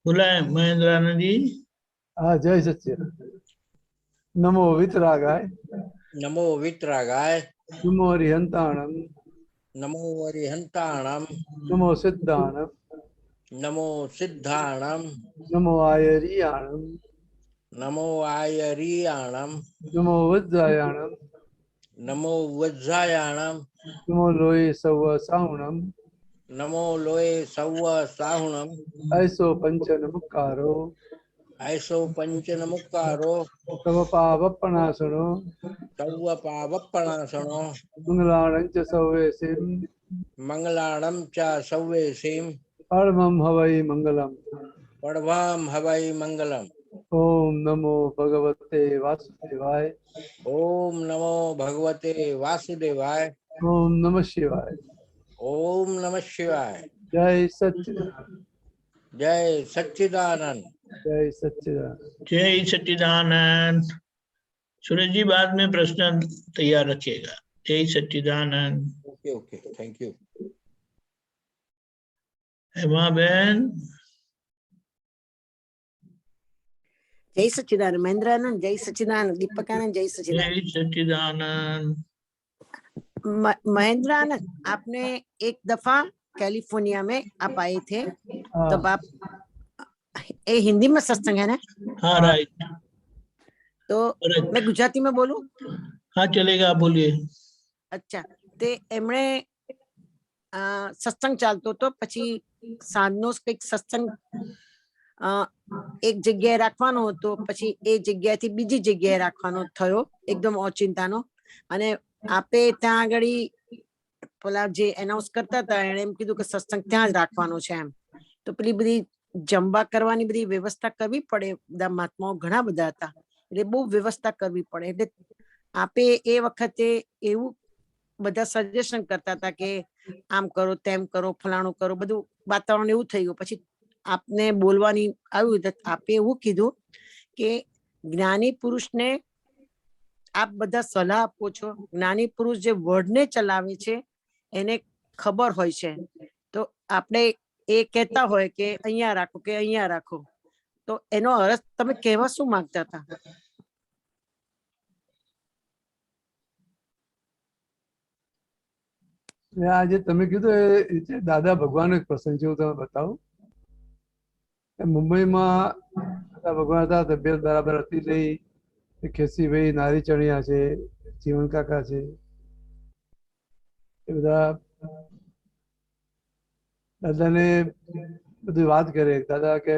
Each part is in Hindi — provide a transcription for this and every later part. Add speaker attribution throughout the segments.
Speaker 1: बोला है महेंद्र आनंद जी।
Speaker 2: हाँ, जय सच्चिदानंद। नमो वितरागाय,
Speaker 3: नमो वितरागाय,
Speaker 2: नमो हरिहंताणम,
Speaker 3: नमो अरिहंताणम,
Speaker 2: नमो सिद्धाणम,
Speaker 3: नमो सिद्धाणम,
Speaker 2: नमो आयरियाणम,
Speaker 3: नमो आयरियाणम,
Speaker 2: नमो वज्रायाणम,
Speaker 3: नमो वज्रायाणम,
Speaker 2: नमो लोये सव साहुणम,
Speaker 3: नमो लोये सव्व साहुणम,
Speaker 2: ऐसो पंचन मुक्कारो,
Speaker 3: ऐसो पंचनमुक्कारो,
Speaker 2: तव पावपणासनो,
Speaker 3: सव्व पावप्पणासनो,
Speaker 2: मंगलाणं च सव्वेसिं,
Speaker 3: मंगलाणं च सव्वेसिं,
Speaker 2: परमं हवै मंगलम्।
Speaker 3: परमं हवै मंगलम्।
Speaker 2: ओम नमो भगवते वासुदेवाय,
Speaker 3: ओम नमो भगवते वासुदेवाय,
Speaker 2: ओम नमः शिवाय।
Speaker 3: ओम नमः शिवाय।
Speaker 2: जय सच्चिदानंद,
Speaker 3: जय सच्चिदानंद।
Speaker 2: जय सच्चिदानंद।
Speaker 1: जय सच्चिदानंद। सूरज जी बाद में प्रश्न तैयार रखिएगा। जय Sachchidanand.
Speaker 3: Okay okay, thank you.
Speaker 1: Hema बहन।
Speaker 4: जय सच्चिदानंद। महेंद्रानंद जय सच्चिदानंद। दीपकानंद जय सच्चिदानंद।
Speaker 1: जय सच्चिदानंद।
Speaker 4: महेंद्रानंद, आपने एक दफा कैलिफोर्निया में आप आए थे, तब आप ये हिंदी में सत्संग है ना?
Speaker 1: हाँ राइट।
Speaker 4: तो मैं गुजराती में बोलूं?
Speaker 1: हाँ चलेगा, आप बोलिए।
Speaker 4: अच्छा, ते एमणे सत्संग चालतो तो પછી સાંજનો કંઈક સત્સંગ એક જગ્યાએ રાખવાનો હતો, પછી એ જગ્યાએથી બીજી જગ્યાએ રાખવાનો થયો, એકદમ ઓચિંતાનો. અને આપે ત્યાં આગળ પેલા જે એનાઉન્સ કરતા હતા એણે એમ કીધું કે સત્સંગ ત્યાં જ રાખવાનો છે એમ. તો પેલી બધી જમવા કરવાની બધી વ્યવસ્થા કરવી પડે, બધા મહાત્માઓ ઘણા બધા હતા, એટલે બહુ વ્યવસ્થા કરવી પડે. એટલે આપે એ વખતે એવું બધા સજેશન કરતા હતા કે આમ કરો તેમ કરો, ફલાણું કરો, બધું વાતાવરણ એવું થઈ ગયું. પછી આપને બોલવાની આવ્યું તો આપે એવું કીધું કે જ્ઞાની પુરુષને આપ બધા સલાહ આપો છો, જ્ઞાની પુરુષ જે વર્ડને ચલાવે છે એને ખબર હોય છે. તો આપણે એ કહેતા હોય કે અહીંયા રાખો કે અહીંયા રાખો, તો એનો અર્થ તમે કહેવા શું માંગતા હતા?
Speaker 2: આજે તમે કીધું એ દાદા ભગવાન એક પ્રસંગ છે, હું તમને બતાવું. મુંબઈમાં દાદા ભગવાન હતા, તબિયત બરાબર હતી નહીં. ખેસીભાઈ નારી ચણિયા છે, જીવન કાકા છે, એ બધા દાદાને બધી વાત કરે. દાદા કે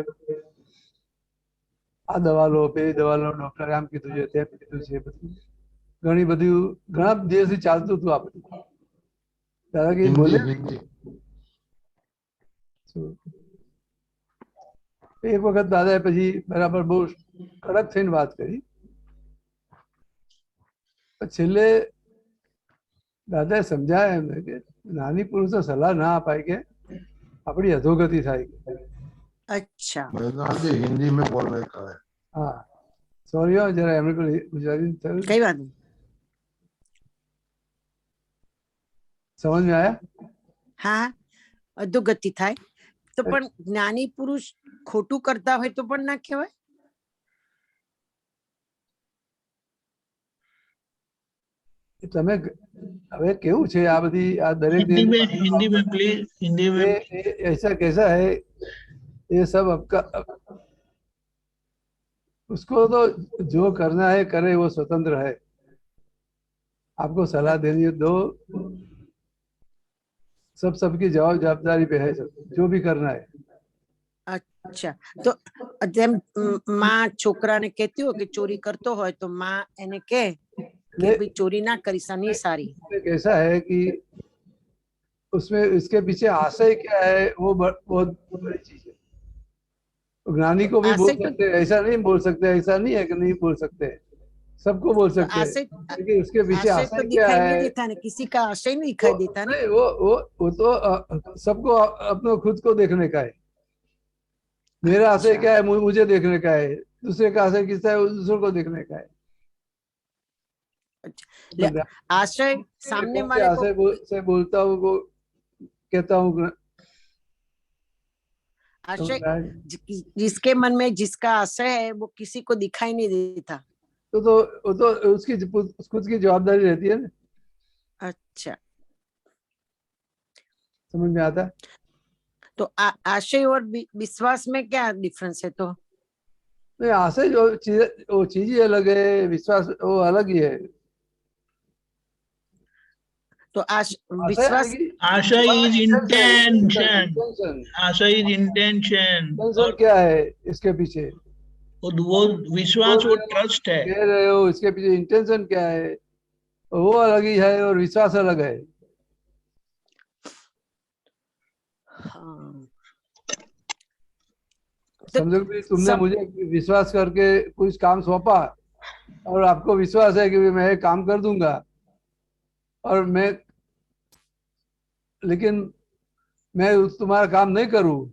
Speaker 2: આ દવા લો, પેલી દવા લો, ડોક્ટરે આમ કીધું છે, તેમ કીધું છે, બધું ઘણી બધું ઘણા દિવસથી ચાલતું હતું આ બધું. દાદા કે બોલે એક વખત દાદાએ પછી બરાબર બહુ કડક થઈને વાત કરી. છેલ્લે દાદાએ સમજાય એમને કે નાની પુરુષો સલાહ ના અપાય કે આપણી અધોગતિ થાય.
Speaker 4: अच्छा,
Speaker 5: हिंदी में बोल रहे का है।
Speaker 2: हाँ सॉरी हो जरा एमने को गुजराती
Speaker 4: कई बात नहीं,
Speaker 2: समझ में आया?
Speaker 4: हाँ, अधोगति थाय तो पण ज्ञानी पुरुष खोटू करता હોય તો પણ ના કહેવાય?
Speaker 2: તમે હવે કેવું છે આ બધી આ દરેક
Speaker 1: हिंदी में प्लीज, हिंदी में।
Speaker 2: ऐसा कैसा है ये सब आपका, उसको तो जो करना है करे, वो स्वतंत्र है। आपको सलाह देनी है दो, सब सबकी जवाबदारी पे है, सब जो भी करना है।
Speaker 4: अच्छा, तो જેમ માં છોકરાને કહેતી હોય કે ચોરી કરતો હોય તો માં એને કહે કે ભાઈ ચોરી ના કરીશ, નહીં સારી.
Speaker 2: कैसा है कि उसमें इसके पीछे आशय क्या है, वो बहुत बड़ी चीज है। ज्ञानी को भी बोल सकते हैं, ऐसा नहीं बोल सकते, ऐसा नहीं है कि नहीं बोल सकते, सबको बोल सकते हैं, लेकिन उसके पीछे आशय
Speaker 4: तो
Speaker 2: क्या
Speaker 4: दिखाई
Speaker 2: है,
Speaker 4: नहीं देता ना, किसी का आशय नहीं दिखाई देता ना।
Speaker 2: वो तो सबको अपने खुद को देखने का है। मेरा आशय क्या है, मुझे देखने का है, दूसरे का आशय किसका है, दूसरों को देखने का है।
Speaker 4: आशय सामने वाले
Speaker 2: आशय से बोलता हूँ, कहता हूँ,
Speaker 4: आशय
Speaker 2: समझ आया?
Speaker 4: जिसके मन में जिसका आशय है वो किसी को दिखाई नहीं देता।
Speaker 2: तो वो तो उसकी खुद की जवाबदारी रहती है ना।
Speaker 4: अच्छा,
Speaker 2: समझ में आता है?
Speaker 4: तो आशय और विश्वास में क्या डिफरेंस है? तो
Speaker 2: नहीं, आशय जो चीज, वो चीज ही अलग है, विश्वास वो अलग ही है।
Speaker 4: तो
Speaker 2: आशय
Speaker 4: विश्वास
Speaker 2: यानी कि
Speaker 1: आशा इज इंटेंशन,
Speaker 2: इंटेंशन।
Speaker 1: आशा इज इंटेंशन,
Speaker 2: इंटेंशन क्या है इसके पीछे?
Speaker 1: वो विश्वास, वो ट्रस्ट है।
Speaker 2: कह रहे हो इसके पीछे इंटेंशन क्या है, वो अलग ही है और विश्वास अलग है।
Speaker 4: हाँ,
Speaker 2: समझो कि तुमने
Speaker 4: सब
Speaker 2: मुझे विश्वास करके कुछ काम सौंपा और आपको विश्वास है कि मैं ये काम कर दूंगा, और लेकिन मैं तुम्हारा काम नहीं करूं,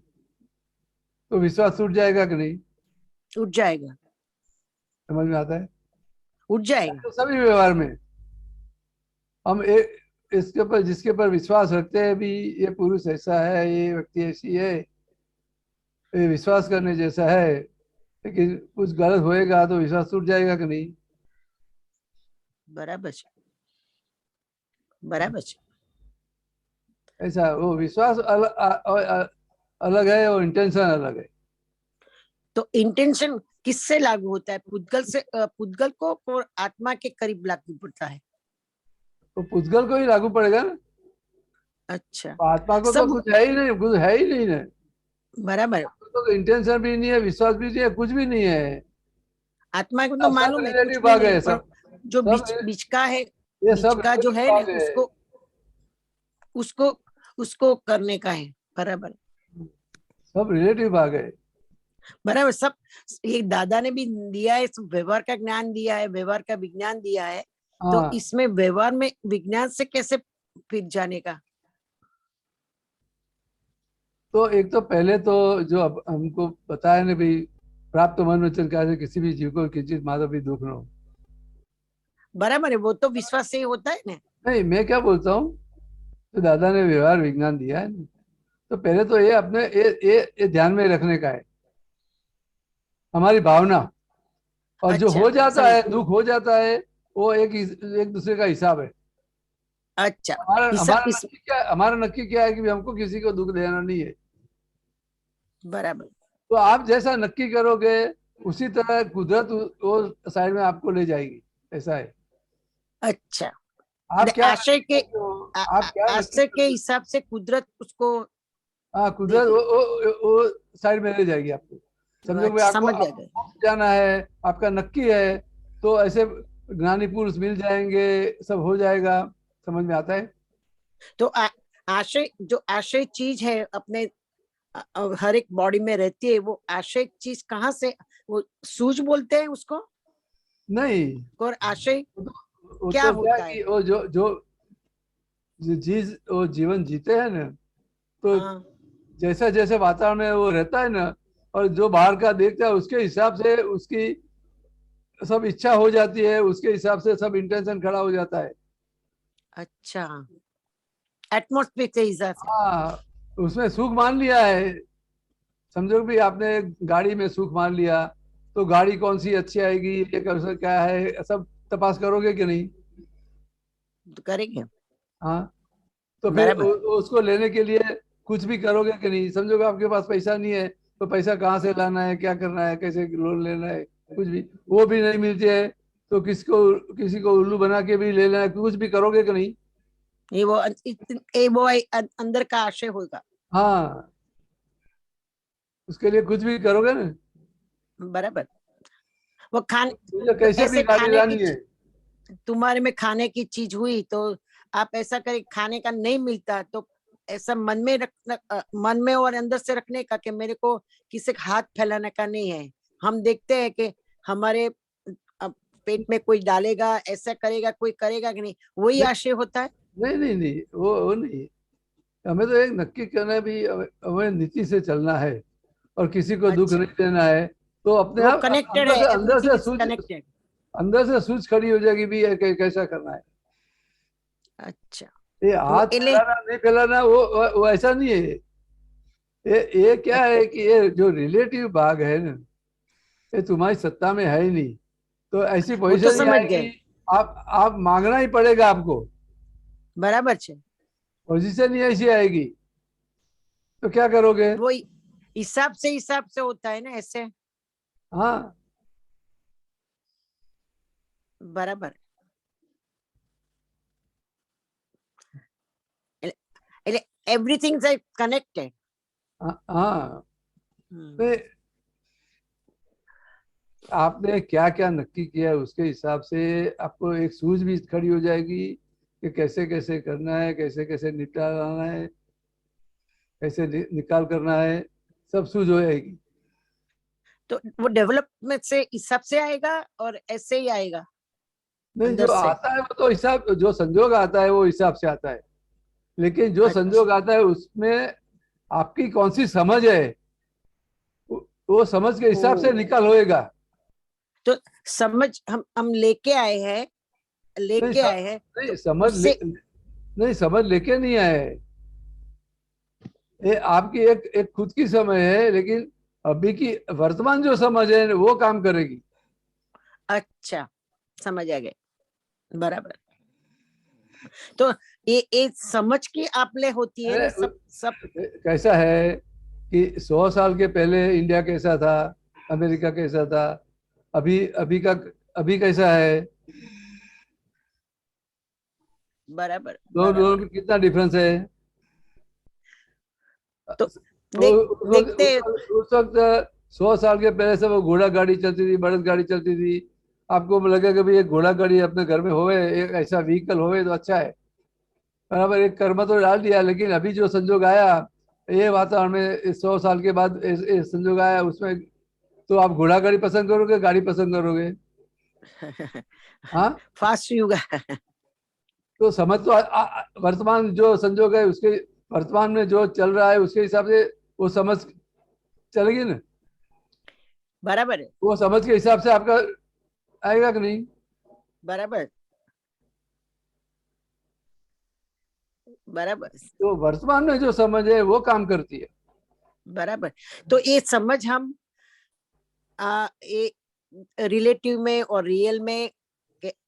Speaker 2: तो विश्वास टूट जाएगा कि नहीं?
Speaker 4: उठ जाएगा,
Speaker 2: समझ में आता है?
Speaker 4: उठ जाएगा।
Speaker 2: तो सभी व्यवहार में हम इसके ऊपर, जिसके ऊपर विश्वास रखते हैं भी, ये पुरुष ऐसा है, ये व्यक्ति ऐसी है, ये विश्वास करने जैसा है, लेकिन कुछ गलत होएगा तो विश्वास टूट जाएगा कि नहीं?
Speaker 4: बराबर है, बराबर है।
Speaker 2: ऐसा वो विश्वास अलग है और इंटेंशन अलग है।
Speaker 4: तो इंटेंशन किससे लागू होता है? पुद्गल से, पुद्गल को और आत्मा के करीब लागू पड़ता है।
Speaker 2: तो पुद्गल को ही लागू पड़ेगा ना।
Speaker 4: अच्छा,
Speaker 2: आत्मा को तो
Speaker 4: सब
Speaker 2: कुछ है ही नहीं, कुछ है ही नहीं ना।
Speaker 4: बराबर।
Speaker 2: तो इंटेंशन भी नहीं है, विश्वास भी नहीं है, कुछ भी नहीं है।
Speaker 4: आत्मा को तो
Speaker 2: सब
Speaker 4: मालूम है कुछ
Speaker 2: रिलेटिव
Speaker 4: भी
Speaker 2: भाग
Speaker 4: नहीं,
Speaker 2: है,
Speaker 4: पर
Speaker 2: सब
Speaker 4: जो
Speaker 2: सब
Speaker 4: बीच का है,
Speaker 2: ये
Speaker 4: बीच
Speaker 2: सब
Speaker 4: का जो है
Speaker 2: रिलेटिव
Speaker 4: ना,
Speaker 2: भाग है,
Speaker 4: उसको उसको करने का है। बराबर,
Speaker 2: सब रिलेटिव भाग है।
Speaker 4: बराबर। सब ये दादा ने भी दिया है, सब व्यवहार का ज्ञान दिया है, व्यवहार का विज्ञान दिया है। तो
Speaker 2: हाँ,
Speaker 4: इसमें व्यवहार में विज्ञान से कैसे फिर जाने का?
Speaker 2: तो एक तो पहले तो जो अब हमको बताया ना भाई, प्राप्त मन वचन कार्य से किसी भी जीव को किंचित मात्र भी दुख न हो।
Speaker 4: बराबर है, वो तो विश्वास से ही होता है ना।
Speaker 2: नहीं, मैं क्या बोलता हूँ, तो दादा ने व्यवहार विज्ञान दिया है ना, तो पहले तो ये अपने ये ध्यान में रखने का है, हमारी भावना। और जो
Speaker 4: अच्छा,
Speaker 2: हो जाता
Speaker 4: समझ।
Speaker 2: है, दुख हो जाता है, वो एक दूसरे का हिसाब है।
Speaker 4: अच्छा,
Speaker 2: हमारा
Speaker 4: हिसाब
Speaker 2: हमारा नक्की क्या, हमारा नक्की क्या है कि हमको किसी को दुख देना नहीं है।
Speaker 4: बराबर।
Speaker 2: तो आप जैसा नक्की करोगे, उसी तरह कुदरत वो साइड में आपको ले जाएगी। ऐसा है।
Speaker 4: अच्छा,
Speaker 2: आप क्या
Speaker 4: आशय के
Speaker 2: नक्की करते हो, आप क्या नक्की
Speaker 4: आशय के
Speaker 2: करते हो?
Speaker 4: हिसाब से कुदरत उसको
Speaker 2: हाँ, कुदरत
Speaker 4: देगी।
Speaker 2: वो साइड में ले जाएगी आपको। समझो भाई,
Speaker 4: अच्छा,
Speaker 2: आपको
Speaker 4: समझ गया।
Speaker 2: आपको जाना है, आपका नक्की है, तो ऐसे ज्ञानी पुरुष मिल जाएंगे, सब हो जाएगा। समझ में आता है?
Speaker 4: तो आशय, जो आशय चीज है अपने हर एक बॉडी में रहती है, वो आशय चीज कहाँ से, वो सूझ बोलते हैं उसको?
Speaker 2: नहीं,
Speaker 4: और आशय
Speaker 2: वो
Speaker 4: क्या
Speaker 2: तो क्या
Speaker 4: होता है?
Speaker 2: कि वो जो चीज वो जीवन जीते हैं ना, तो
Speaker 4: हाँ,
Speaker 2: जैसा जैसे वातावरण में वो रहता है ना, और जो बाहर का देखता है उसके हिसाब से उसकी सब इच्छा हो जाती है, उसके हिसाब से सब इंटेंशन खड़ा हो जाता है।
Speaker 4: अच्छा, एटमोस्फेयर के हिसाब से।
Speaker 2: हाँ, उसमें सुख मान लिया है। समझो भी आपने गाड़ी में सुख मान लिया, तो गाड़ी कौन सी अच्छी आएगी, ये कैसा क्या है, सब तपास करोगे कि नहीं?
Speaker 4: तो करेंगे।
Speaker 2: हाँ, तो फिर
Speaker 4: बराबर।
Speaker 2: उसको लेने के लिए कुछ भी करोगे कि नहीं? समझोगे आपके पास पैसा नहीं है, तो पैसा कहाँ से लाना है, क्या करना है, कैसे लोन लेना है, कुछ भी वो भी नहीं मिलती है, तो किसी को उल्लू बना के भी ले लेना है, कुछ भी करोगे कि नहीं?
Speaker 4: ये वो अंदर का आशय होगा।
Speaker 2: हाँ, उसके लिए कुछ भी करोगे ना।
Speaker 4: बराबर। वो
Speaker 2: मुझे कैसे भी
Speaker 4: ऐसे
Speaker 2: गाड़ी
Speaker 4: खाने की
Speaker 2: लानी है।
Speaker 4: तुम्हारे में खाने की चीज हुई, तो आप ऐसा करें, खाने का नहीं मिलता तो ऐसा मन में रखना, मन में और अंदर से रखने का कि मेरे को किसी का हाथ फैलाने का नहीं है। हम देखते हैं कि हमारे पेट में कोई डालेगा, ऐसा करेगा, कोई करेगा कि नहीं, वही आशय होता है।
Speaker 2: नहीं नहीं नहीं, वो नहीं। हमें तो एक नक्की करना है भी, हमें नीति से चलना है और किसी को दुख
Speaker 4: अच्छा,
Speaker 2: नहीं देना है। तो अपने
Speaker 4: वो
Speaker 2: आप
Speaker 4: कनेक्टेड है,
Speaker 2: अंदर
Speaker 4: एवरीथिंग
Speaker 2: से
Speaker 4: इज
Speaker 2: सूझ,
Speaker 4: कनेक्टेड।
Speaker 2: अंदर से सूझ खड़ी हो जाएगी भी ये कैसा करना है।
Speaker 4: अच्छा,
Speaker 2: ये
Speaker 4: तो
Speaker 2: हाथ फैलाना नहीं फैलाना, वो ऐसा नहीं है। ये क्या है कि ये जो रिलेटिव भाग है ना, ये तुम्हारी सत्ता में है ही नहीं, तो ऐसी
Speaker 4: वो तो
Speaker 2: पोजीशन नहीं
Speaker 4: समझ
Speaker 2: आएगी।
Speaker 4: गए,
Speaker 2: आप मांगना ही पड़ेगा आपको,
Speaker 4: बराबर છે।
Speaker 2: पोजीशन ही ऐसी आएगी, तो क्या करोगे?
Speaker 4: वो हिसाब से होता है ना ऐसे,
Speaker 2: हाँ,
Speaker 4: बराबर। એટલે everything is connected।
Speaker 2: हाँ। नहीं, आपने क्या क्या नक्की किया है उसके हिसाब से आपको एक सूझ भी खड़ी हो जाएगी कि कैसे कैसे करना है, कैसे कैसे निपटाना है, कैसे निकाल करना है, सब सूझ हो जाएगी।
Speaker 4: तो वो डेवलपमेंट से हिसाब से आएगा और ऐसे ही आएगा
Speaker 2: नहीं,
Speaker 4: अंदर
Speaker 2: जो
Speaker 4: से।
Speaker 2: आता है वो तो हिसाब, जो संजोग आता है वो हिसाब से आता है, लेकिन जो
Speaker 4: अच्छा।
Speaker 2: संजोग आता है उसमें आपकी कौन सी समझ है, वो समझ के हिसाब से
Speaker 4: ओ।
Speaker 2: निकाल होएगा।
Speaker 4: तो समझ हम लेके आए हैं,
Speaker 2: नहीं,
Speaker 4: लेके आए हैं
Speaker 2: नहीं
Speaker 4: तो
Speaker 2: समझ
Speaker 4: उससे
Speaker 2: नहीं, समझ लेके नहीं आए, ये आपकी एक खुद की समझ है, लेकिन अभी की वर्तमान जो समझ है वो काम करेगी।
Speaker 4: अच्छा समझ आ गए, बराबर। तो ये समझ की आपले होती है ना,
Speaker 2: अरे,
Speaker 4: सब
Speaker 2: कैसा है कि 100 साल के पहले इंडिया कैसा था, अमेरिका कैसा था, अभी अभी का अभी कैसा है,
Speaker 4: बराबर
Speaker 2: दोनों
Speaker 4: बराबर।
Speaker 2: में कितना डिफरेंस है।
Speaker 4: तो
Speaker 2: तो
Speaker 4: देखते
Speaker 2: उस वक्त 100 साल के पहले सब घोड़ा गाड़ी चलती थी, बड़द गाड़ी चलती थी। आपको लगे कि भाई एक घोड़ा गाड़ी अपने घर में होवे, एक ऐसा व्हीकल होवे तो अच्छा है, बराबर, एक कर्म तो डाल दिया। लेकिन अभी जो संजोग आया, ये वातावरण में 100 साल के बाद संजोग आया, उसमें तो आप घोड़ा गाड़ी पसंद करोगे, गाड़ी पसंद करोगे? हाँ,
Speaker 4: फास्ट युग
Speaker 2: तो समझ तो वर्तमान जो संजोग है उसके, वर्तमान में जो चल रहा है उसके हिसाब से वो समझ चलेगी ना,
Speaker 4: बराबर है,
Speaker 2: वो समझ के हिसाब से आपका आएगा कि नहीं?
Speaker 4: बराबर बराबर
Speaker 2: तो वर्तमान में जो समझ है वो काम करती है।
Speaker 4: बराबर। तो ये समझ हम ये रिलेटिव में और रियल में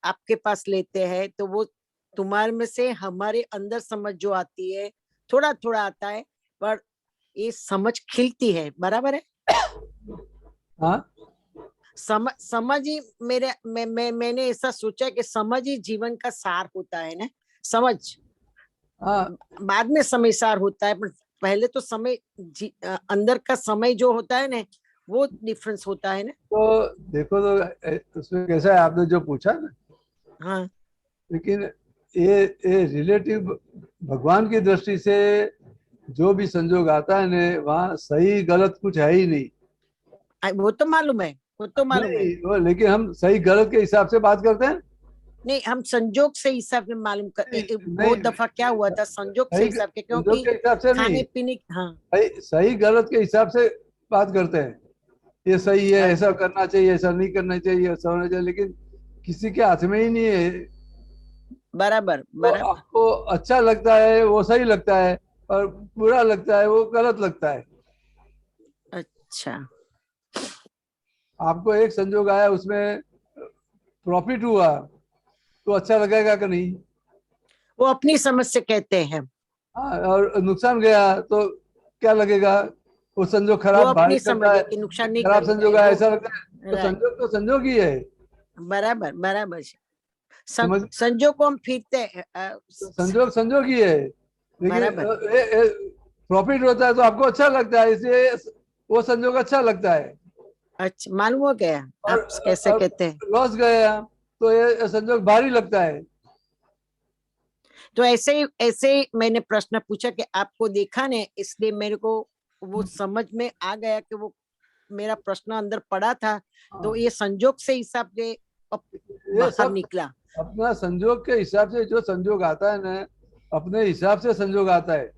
Speaker 4: आपके पास लेते हैं, तो वो तुम्हारे में से हमारे अंदर समझ जो आती है, थोड़ा थोड़ा आता है, पर ये समझ खिलती है, बराबर है।
Speaker 2: हाँ,
Speaker 4: समझ ही मैंने ऐसा सोचा कि समझ ही जीवन का सार होता है ना। समझ
Speaker 2: हाँ,
Speaker 4: बाद में समय सार होता है, पर पहले तो समय अंदर का समय जो होता है ना, वो डिफरेंस होता है ना।
Speaker 2: तो देखो, तो उसमें कैसा है, आपने जो पूछा ना,
Speaker 4: हाँ
Speaker 2: लेकिन ये रिलेटिव भगवान की दृष्टि से जो भी संजोग आता है ना, वहाँ सही गलत कुछ है ही नहीं।
Speaker 4: वो तो मालूम है, वो तो मालूम है।
Speaker 2: नहीं, लेकिन हम सही गलत के हिसाब से बात करते हैं।
Speaker 4: नहीं, हम संजोग से हिसाब से मालूम कर बहुत
Speaker 2: नहीं,
Speaker 4: दफा क्या हुआ था, संजोग से
Speaker 2: सही
Speaker 4: हिसाब के,
Speaker 2: संजोग
Speaker 4: क्योंकि
Speaker 2: के हिसाब से
Speaker 4: खाने
Speaker 2: नहीं,
Speaker 4: पीने हाँ।
Speaker 2: सही गलत के हिसाब से बात करते हैं। ये सही है, ऐसा करना चाहिए, ऐसा नहीं करना चाहिए, ऐसा होना चाहिए, लेकिन किसी के हाथ में ही नहीं है।
Speaker 4: बराबर
Speaker 2: तो
Speaker 4: बराबर।
Speaker 2: आपको अच्छा लगता है वो सही लगता है, और बुरा लगता है वो गलत लगता है।
Speaker 4: अच्छा
Speaker 2: आपको एक संजोग आया, उसमें प्रॉफिट हुआ तो अच्छा लगेगा कि नहीं?
Speaker 4: वो अपनी समझ से कहते हैं,
Speaker 2: हाँ, और नुकसान गया तो क्या लगेगा? वो संजोग
Speaker 4: वो
Speaker 2: खराब भारी
Speaker 4: अपनी समझ
Speaker 2: करता है,
Speaker 4: है कि नुकसान नहीं
Speaker 2: खराब
Speaker 4: करेगा
Speaker 2: संजोग आया
Speaker 4: वो।
Speaker 2: ऐसा लगता है,
Speaker 4: राइट,
Speaker 2: तो संजोग ही है।
Speaker 4: बराबर बराबर।
Speaker 2: समझ,
Speaker 4: संजोग को हम फिरते हैं,
Speaker 2: तो संजोग संजोग ही है, लेकिन
Speaker 4: बराबर।
Speaker 2: प्रॉफिट होता है तो आपको अच्छा लगता है, इसलिए वो संजोग अच्छा लगता है।
Speaker 4: अच्छा मालूम हो गया
Speaker 2: और
Speaker 4: आप कैसे कहते हैं।
Speaker 2: लॉस गया तो ये संजोग भारी लगता है।
Speaker 4: तो ऐसे ही मैंने प्रश्न पूछा कि आपको देखा ने, इसलिए मेरे को वो समझ में आ गया कि वो मेरा प्रश्न अंदर पड़ा था, तो
Speaker 2: हाँ,
Speaker 4: ये संजोग से हिसाब से
Speaker 2: ये
Speaker 4: बाहर
Speaker 2: सब
Speaker 4: निकला।
Speaker 2: अपना संजोग के हिसाब से, जो संजोग आता है ना, अपने हिसाब से संजोग आता है।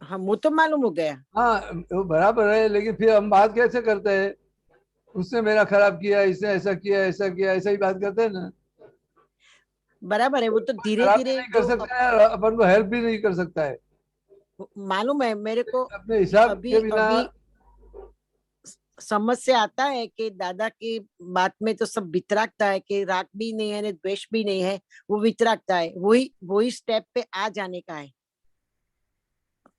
Speaker 4: हाँ वो तो मालूम हो गया,
Speaker 2: हाँ, वो बराबर है, लेकिन फिर हम बात कैसे करते हैं, उसने मेरा खराब किया, इसने ऐसा किया, ऐसा किया, ऐसा ही बात करते हैं ना।
Speaker 4: बराबर है। वो तो धीरे
Speaker 2: खराब भी
Speaker 4: धीरे
Speaker 2: नहीं कर
Speaker 4: जो
Speaker 2: सकता है, अपन को हेल्प भी नहीं कर सकता है।
Speaker 4: मालूम है मेरे को।
Speaker 2: अपने हिसाब
Speaker 4: अभी
Speaker 2: के बिना
Speaker 4: अभी समझ से आता है कि दादा की बात में तो सब वितरागता है, कि राग भी नहीं है, द्वेष भी नहीं है, वो वितरागता है, वही वही स्टेप पे आ जाने का है।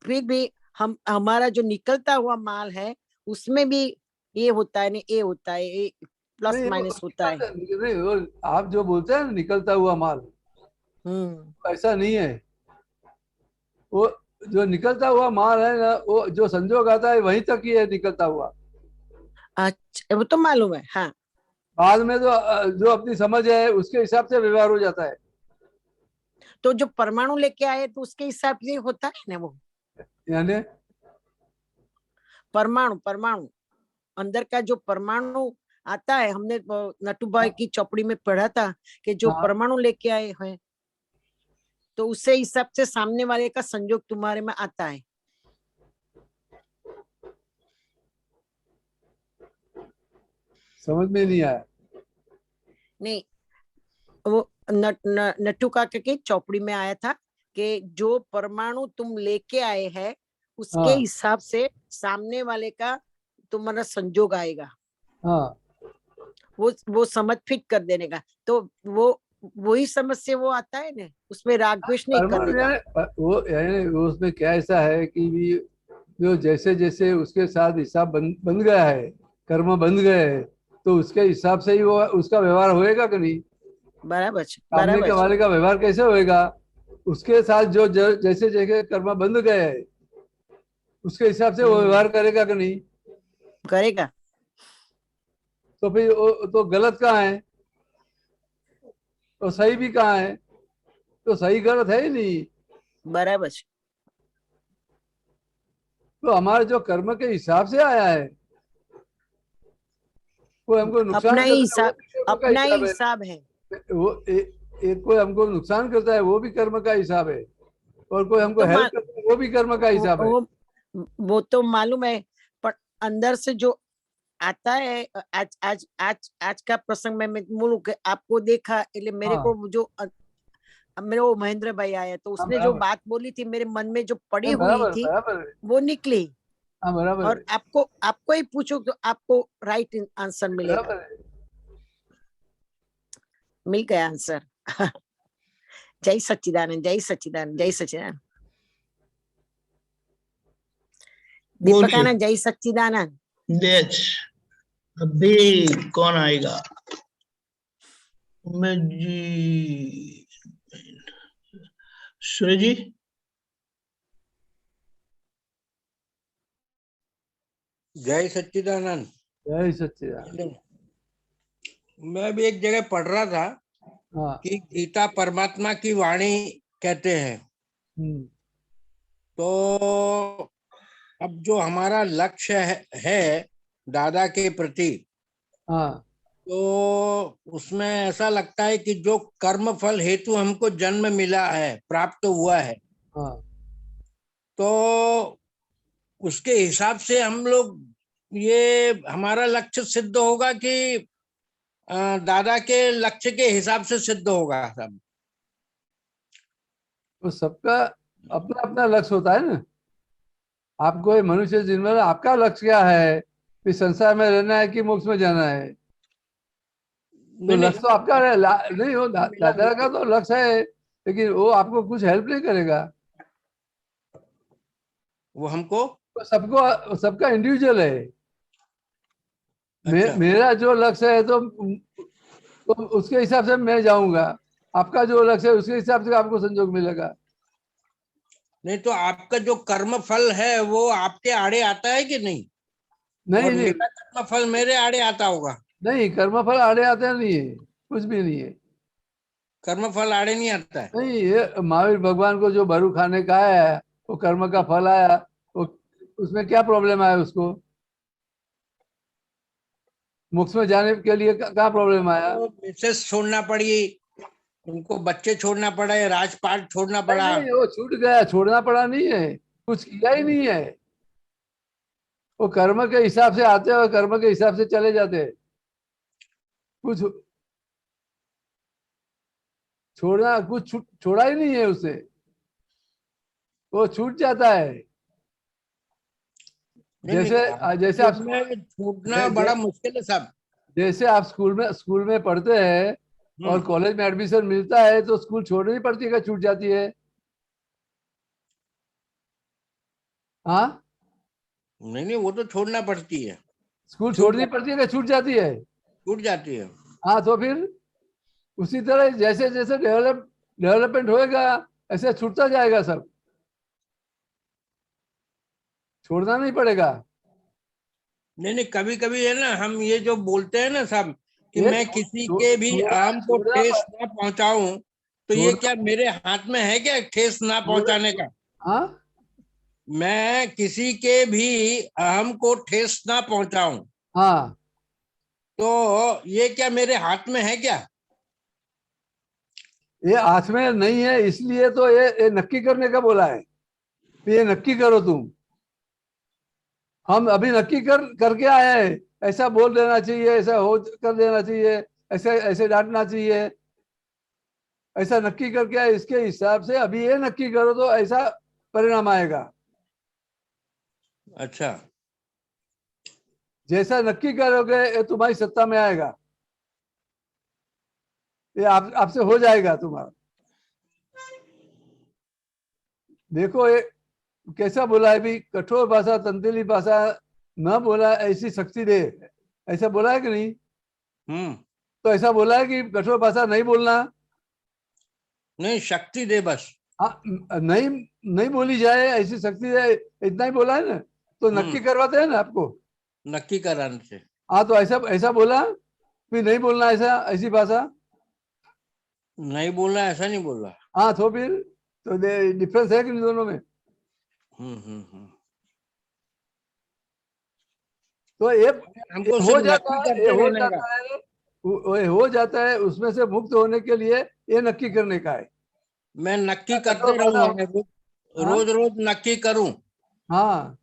Speaker 4: फिर भी हम हमारा जो निकलता हुआ माल है उसमें भी ये होता है, नहीं ये होता है, ये प्लस
Speaker 2: नहीं,
Speaker 4: माइनस होता है।
Speaker 2: नहीं, वो आप जो बोलते हैं ना, निकलता हुआ माल, ऐसा नहीं है। वो जो निकलता हुआ माल है ना, वो जो संजोग आता है वहीं तक ही है निकलता हुआ।
Speaker 4: अच्छा, वो तो मालूम है। हाँ,
Speaker 2: बाद में तो जो अपनी समझ है उसके हिसाब से व्यवहार हो जाता है।
Speaker 4: तो जो परमाणु लेके आए तो उसके हिसाब से होता है ना वो।
Speaker 2: यानी
Speaker 4: परमाणु परमाणु अंदर का जो परमाणु आता है, हमने नटुभाई की चौपड़ी में पढ़ा था कि जो
Speaker 2: हाँ,
Speaker 4: परमाणु लेके आए हैं तो उससे हिसाब से सामने वाले का संयोग तुम्हारे में आता है।
Speaker 2: समझ में नहीं आया।
Speaker 4: नहीं, वो नट्टू काका की चौपड़ी में आया था कि जो परमाणु तुम लेके आए हैं उसके
Speaker 2: हाँ,
Speaker 4: हिसाब से सामने वाले का तुम्हारा संयोग आएगा।
Speaker 2: हाँ,
Speaker 4: वो समझ फिट कर देने का, तो वो वही समझ से वो आता है ना, उसमें राग द्वेष नहीं
Speaker 2: परमाणु
Speaker 4: करने का।
Speaker 2: वो यानी वो उसमें क्या ऐसा है कि भी जो जैसे जैसे उसके साथ हिसाब बन गया है, कर्म बन गए हैं, तो उसके हिसाब से ही वो उसका व्यवहार होएगा कि नहीं।
Speaker 4: बराबर
Speaker 2: सामने के
Speaker 4: बराबर।
Speaker 2: वाले का व्यवहार कैसे होएगा, उसके साथ जैसे जैसे कर्म बंध गए हैं उसके हिसाब से वो व्यवहार करेगा कि नहीं।
Speaker 4: करेगा।
Speaker 2: तो फिर वो तो गलत कहाँ है, तो सही भी कहाँ है, तो सही गलत है ही नहीं।
Speaker 4: बराबर।
Speaker 2: तो हमारे जो कर्म के हिसाब से आया है वो हमको नुकसान
Speaker 4: अपना ही
Speaker 2: करता है, वो
Speaker 4: हिसाब,
Speaker 2: भी कर्म का
Speaker 4: अपना ही
Speaker 2: हिसाब है।
Speaker 4: हिसाब है।
Speaker 2: वो एक कोई हमको नुकसान करता है वो भी कर्म का हिसाब है, और कोई
Speaker 4: वो
Speaker 2: हमको
Speaker 4: तो
Speaker 2: हेल्प करता है वो भी कर्म का
Speaker 4: वो,
Speaker 2: हिसाब है।
Speaker 4: वो तो मालूम है, पर अंदर से जो आता है। आज आज आज आज का प्रसंग में मैं बोलूं कि आपको देखा એટલે मेरे
Speaker 2: हाँ,
Speaker 4: को जो मेरे वो महेंद्र भाई आया तो
Speaker 2: हाँ,
Speaker 4: उसने जो
Speaker 2: बराबर।
Speaker 4: बात बोली थी मेरे मन में जो पड़ी
Speaker 2: नहीं,
Speaker 4: हुई
Speaker 2: बराबर
Speaker 4: थी
Speaker 2: बराबर है।
Speaker 4: वो निकली।
Speaker 2: हाँ, बराबर
Speaker 4: और
Speaker 2: है।
Speaker 4: आपको आपको ही पूछो तो आपको राइट आंसर मिलेगा।
Speaker 2: बराबर है।
Speaker 4: मिल गया आंसर। जय सच्चिदानंद, जय सच्चिदानंद, जय सच्चिदानंद।
Speaker 1: बोलिए।
Speaker 4: दीपकानंद, जय सच्चिदानंद।
Speaker 1: यस, अभी कौन आएगा? उमेश जी, सूर्य जी।
Speaker 3: जय सच्चिदानंद।
Speaker 2: जय सच्चिदानंद।
Speaker 3: मैं भी एक जगह पढ़ रहा था
Speaker 2: हाँ।
Speaker 3: कि गीता परमात्मा की वाणी कहते हैं। तो अब जो हमारा लक्ष्य है दादा के प्रति,
Speaker 2: हाँ,
Speaker 3: तो उसमें ऐसा लगता है कि जो कर्म फल हेतु हमको जन्म मिला है, प्राप्त हुआ है,
Speaker 2: हाँ,
Speaker 3: तो उसके हिसाब से हम लोग, ये हमारा लक्ष्य सिद्ध होगा कि दादा के लक्ष्य के हिसाब से सिद्ध होगा सब।
Speaker 2: तो सबका अपना अपना लक्ष्य होता है ना। आपको ये मनुष्य जन्म में आपका लक्ष्य क्या है, कि संसार में रहना है कि मोक्ष में जाना है। तो
Speaker 3: नहीं
Speaker 2: लक्ष्य तो आपका नहीं हो,
Speaker 3: मिला
Speaker 2: दादा का तो लक्ष्य है, लेकिन वो आपको कुछ हेल्प नहीं करेगा।
Speaker 3: वो हमको।
Speaker 2: तो सबको सबका इंडिविजुअल है।
Speaker 3: अच्छा,
Speaker 2: मेरा जो लक्ष्य है तो उसके हिसाब से मैं जाऊंगा। आपका जो लक्ष्य है उसके हिसाब से आपको संजोग मिलेगा।
Speaker 3: नहीं तो आपका जो कर्म फल है वो आपके आड़े आता है कि नहीं,
Speaker 2: नहीं,
Speaker 3: और
Speaker 2: नहीं,
Speaker 3: मेरा कर्म फल मेरे आड़े आता होगा।
Speaker 2: नहीं, कर्मफल आड़े आते नहीं है, कुछ भी नहीं है।
Speaker 3: कर्म फल आड़े नहीं आता है।
Speaker 2: नहीं, ये महावीर भगवान को जो बरू खाने का है वो कर्म का फल आया, वो उसमें क्या प्रॉब्लम आया उसको, मोक्ष में जाने के लिए क्या प्रॉब्लम आया।
Speaker 3: तो मिसेस छोड़ना पड़ी, उनको बच्चे छोड़ना पड़े, राजपाट छोड़ना
Speaker 2: नहीं,
Speaker 3: पड़ा।
Speaker 2: नहीं, वो छूट गया, छोड़ना पड़ा नहीं है, कुछ किया ही नहीं है। वो कर्म के हिसाब से आते हैं और कर्म के हिसाब से चले जाते हैं। कुछ छोड़ना, कुछ छोड़ा ही नहीं है उसे। वो छूट जाता है।
Speaker 3: नहीं,
Speaker 2: जैसे आप
Speaker 3: में छूटना
Speaker 2: जै-
Speaker 3: बड़ा
Speaker 2: जै-
Speaker 3: मुश्किल है साहब।
Speaker 2: जैसे आप स्कूल में पढ़ते हैं और कॉलेज में एडमिशन मिलता है तो स्कूल छोड़नी पड़ती है, क्या छूट जाती है? हाँ,
Speaker 3: नहीं नहीं, वो तो छोड़ना पड़ती है,
Speaker 2: स्कूल
Speaker 3: छूट
Speaker 2: छोड़नी पड़ती है, क्या छूट जाती है?
Speaker 3: छूट जाती है।
Speaker 2: हाँ, तो फिर उसी तरह जैसे जैसे डेवलपमेंट होएगा ऐसे छूटता जाएगा सब, छोड़ना नहीं पड़ेगा।
Speaker 3: नहीं नहीं, कभी कभी है ना, हम ये जो बोलते हैं ना साहब कि
Speaker 2: ये
Speaker 3: मैं किसी के भी
Speaker 2: छोड़ना
Speaker 3: आम को
Speaker 2: छोड़ना
Speaker 3: ठेस ना पहुंचाऊं, तो ये
Speaker 2: छोड़ना
Speaker 3: क्या मेरे हाथ में है क्या ठेस ना पहुंचाने का?
Speaker 2: हाँ
Speaker 3: मैं किसी के भी अहम को ठेस ना पहुंचाऊं,
Speaker 2: हाँ,
Speaker 3: तो ये क्या मेरे हाथ में है क्या?
Speaker 2: ये हाथ में नहीं है, इसलिए तो ये नक्की करने का बोला है। ये नक्की करो तुम। हम अभी नक्की करके आए हैं, ऐसा बोल देना चाहिए, ऐसा हो कर देना चाहिए, ऐसे ऐसे डांटना चाहिए, ऐसा नक्की करके आए। इसके हिसाब से अभी ये नक्की करो तो ऐसा परिणाम आएगा।
Speaker 3: अच्छा,
Speaker 2: जैसा नक्की करोगे ये तुम्हारी सत्ता में आएगा, ये आपसे हो जाएगा तुम्हारा। देखो ये कैसा बोला है भी, कठोर भाषा तंत्रिली भाषा न बोला ऐसी शक्ति दे, ऐसा बोला है कि नहीं? तो ऐसा बोला है कि कठोर भाषा नहीं बोलना।
Speaker 3: नहीं, शक्ति दे बस।
Speaker 2: हाँ, नहीं नहीं बोली जाए ऐसी शक्ति दे, इतना ही बोला है ना। तो नक्की करवाते हैं ना आपको।
Speaker 3: नक्की कराने से।
Speaker 2: हाँ, तो ऐसा ऐसा बोला कि नहीं बोलना ऐसा, ऐसी भाषा।
Speaker 3: नहीं बोलना, ऐसा नहीं बोल रहा।
Speaker 2: हाँ, तो फिर तो डिफरेंस है कि नहीं दोनों में? तो ये
Speaker 3: हमको
Speaker 2: हो
Speaker 3: सिर्फ
Speaker 2: जाता
Speaker 3: नक्की
Speaker 2: है, ये
Speaker 3: करते
Speaker 2: हो
Speaker 3: रहने का।
Speaker 2: जाता है, हो जाता है। उसमें से मुक्त होने के लिए ये नक्की करने का है।
Speaker 3: मैं नक्की
Speaker 2: कठोर
Speaker 3: करते
Speaker 2: भाषा।
Speaker 3: रहूं,
Speaker 2: हाँ
Speaker 3: रोज रोज नक्की करूं,
Speaker 2: हाँ,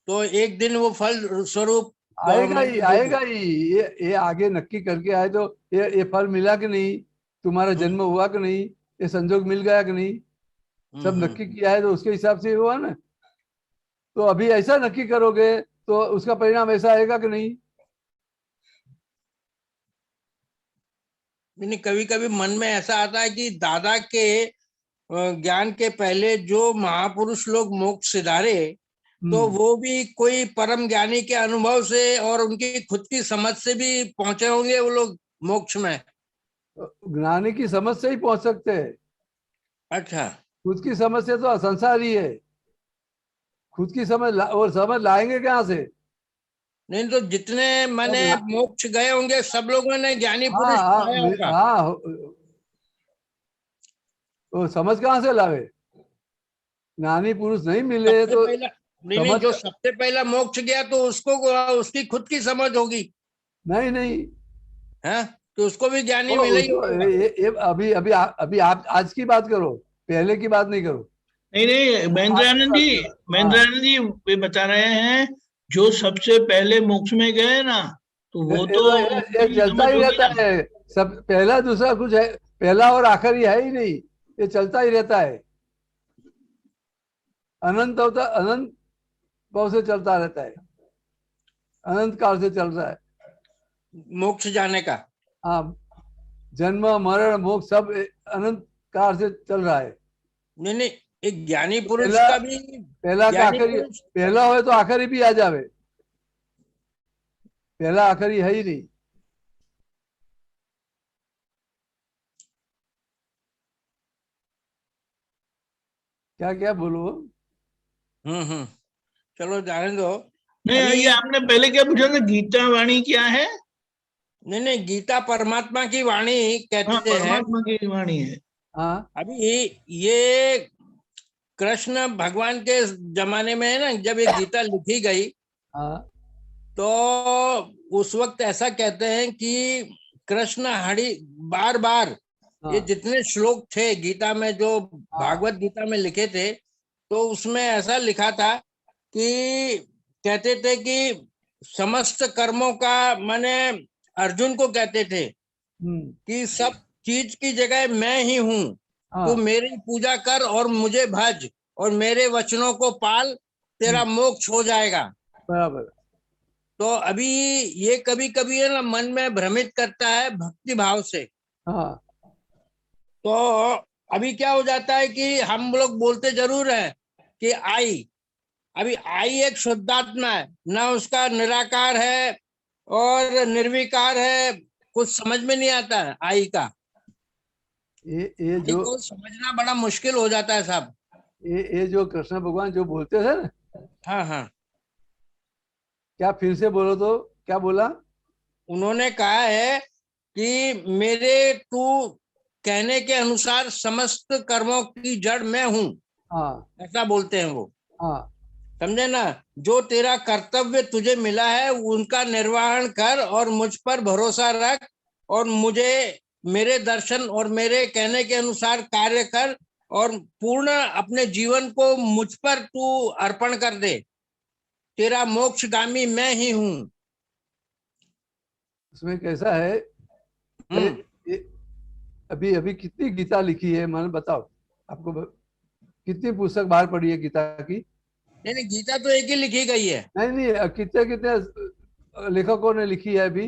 Speaker 3: तो एक दिन वो फल स्वरूप
Speaker 2: आएगा ही
Speaker 3: मुझे
Speaker 2: आएगा
Speaker 3: देगा।
Speaker 2: ही। ये आगे नक्की करके आए तो ये फल मिला कि नहीं, तुम्हारा जन्म हुआ कि नहीं, ये संजोग मिल गया कि नहीं, सब नक्की किया है तो उसके हिसाब से हुआ ना। तो अभी ऐसा नक्की करोगे तो उसका परिणाम ऐसा आएगा कि नहीं?
Speaker 3: नहीं, कभी कभी मन में ऐसा आता है कि दादा के ज्ञान के पहले जो महापुरुष लोग मोक्ष सिधारे, तो वो भी कोई परम ज्ञानी के अनुभव से और उनकी खुद की समझ से भी पहुंचे होंगे वो लोग मोक्ष में।
Speaker 2: ज्ञानी की समझ से ही पहुंच सकते हैं।
Speaker 3: अच्छा।
Speaker 2: खुद की समझ से तो संसार ही है। खुद की समझ और समझ लाएंगे कहाँ से?
Speaker 3: नहीं तो जितने मैंने मोक्ष गए होंगे सब लोगों ने ज्ञानी
Speaker 2: हाँ
Speaker 3: पुरुष
Speaker 2: हाँ
Speaker 3: पाया होगा।
Speaker 2: हाँ, वो समझ कहाँ से लावे? ज्ञानी पुरुष नहीं मिले
Speaker 3: सबसे
Speaker 2: तो
Speaker 3: पहला, नहीं नहीं,
Speaker 2: समझ
Speaker 3: जो सबसे पहला मोक्ष गया तो उसको उसकी खुद की समझ होगी
Speaker 2: नहीं नहीं।
Speaker 3: है, तो उसको भी ज्ञानी
Speaker 2: वो
Speaker 3: मिला ही
Speaker 2: उसको
Speaker 3: होगा।
Speaker 2: ये अभी आप आज की बात करो, पहले की बात नहीं करो।
Speaker 1: नहीं नहीं,
Speaker 2: आज की
Speaker 1: महेंद्रानंद
Speaker 2: बात
Speaker 1: जी,
Speaker 2: करो। हाँ,
Speaker 1: महेंद्रानंद जी ये बता रहे हैं जो सबसे पहले मोक्ष में गए ना, तो वो तो
Speaker 2: ये
Speaker 1: उनकी
Speaker 2: चलता
Speaker 1: समझ
Speaker 2: ही
Speaker 1: होगी
Speaker 2: रहता
Speaker 1: ना।
Speaker 2: है। सब पहला दूसरा कुछ है, पहला और आखिरी है ही नहीं। ये चलता ही रहता है, अनंत होता, अनंत भाव से चलता रहता है, अनंत काल से चल रहा है।
Speaker 3: मोक्ष जाने का।
Speaker 2: हाँ, जन्म मरण मोक्ष सब अनंत काल से चल रहा है।
Speaker 3: नहीं नहीं, एक ज्ञानी पुरुष
Speaker 2: पहला
Speaker 3: का भी,
Speaker 2: पहला का
Speaker 3: ज्ञानी
Speaker 2: आखिरी,
Speaker 3: पुरुष।
Speaker 2: पहला हो तो आखिरी भी आ जावे, पहला आखिरी है ही नहीं। क्या क्या बोलो?
Speaker 3: चलो जाने दो।
Speaker 1: नहीं,
Speaker 3: अभी
Speaker 1: ये आपने पहले क्या पूछा था, गीता वाणी क्या है?
Speaker 3: नहीं नहीं, गीता परमात्मा की वाणी
Speaker 1: हाँ,
Speaker 3: कहते हैं।
Speaker 1: परमात्मा की वाणी है।
Speaker 2: हाँ
Speaker 3: अभी ये कृष्ण भगवान के जमाने में है ना, जब ये गीता लिखी गई,
Speaker 2: हाँ
Speaker 3: तो उस वक्त ऐसा कहते हैं कि कृष्ण हरि बार बार ये
Speaker 2: हाँ
Speaker 3: जितने श्लोक थे गीता में जो भागवत गीता में लिखे थे, तो उसमें ऐसा लिखा था कि कहते थे कि समस्त कर्मों का, माने अर्जुन को कहते थे कि सब चीज की जगह मैं ही हूं,
Speaker 2: हाँ
Speaker 3: तू मेरी पूजा कर और मुझे भज और मेरे वचनों को पाल, तेरा मोक्ष हो जाएगा।
Speaker 2: बराबर।
Speaker 3: तो अभी ये कभी कभी है ना मन में भ्रमित करता है भक्ति भाव से।
Speaker 2: हाँ
Speaker 3: तो अभी क्या हो जाता है कि हम लोग बोलते जरूर है कि आई, अभी आई एक शुद्धात्मा है ना, उसका निराकार है और निर्विकार है, कुछ समझ में नहीं आता है आई का।
Speaker 2: ये
Speaker 3: आई
Speaker 2: जो
Speaker 3: को समझना बड़ा मुश्किल हो जाता है साहब।
Speaker 2: ये जो कृष्ण भगवान जो बोलते थे ना,
Speaker 3: हाँ हाँ,
Speaker 2: क्या फिर से बोलो तो, क्या बोला?
Speaker 3: उन्होंने कहा है कि मेरे तू कहने के अनुसार समस्त कर्मों की जड़ मैं हूं,
Speaker 2: हाँ
Speaker 3: ऐसा बोलते हैं वो।
Speaker 2: हाँ
Speaker 3: समझे ना, जो तेरा कर्तव्य तुझे मिला है उनका निर्वहन कर और मुझ पर भरोसा रख और मुझे मेरे दर्शन और मेरे कहने के अनुसार कार्य कर और पूर्ण अपने जीवन को मुझ पर तू अर्पण कर दे, तेरा मोक्षगामी मैं ही हूं।
Speaker 2: उसमें कैसा है?
Speaker 3: हम्म।
Speaker 2: ये अभी अभी कितनी गीता लिखी है, मैंने बताओ आपको, कितनी पुस्तक बाहर पड़ी है गीता की?
Speaker 3: नहीं नहीं, गीता तो एक ही लिखी गई है।
Speaker 2: नहीं नहीं, कितने कितने लेखकों ने लिखी है अभी?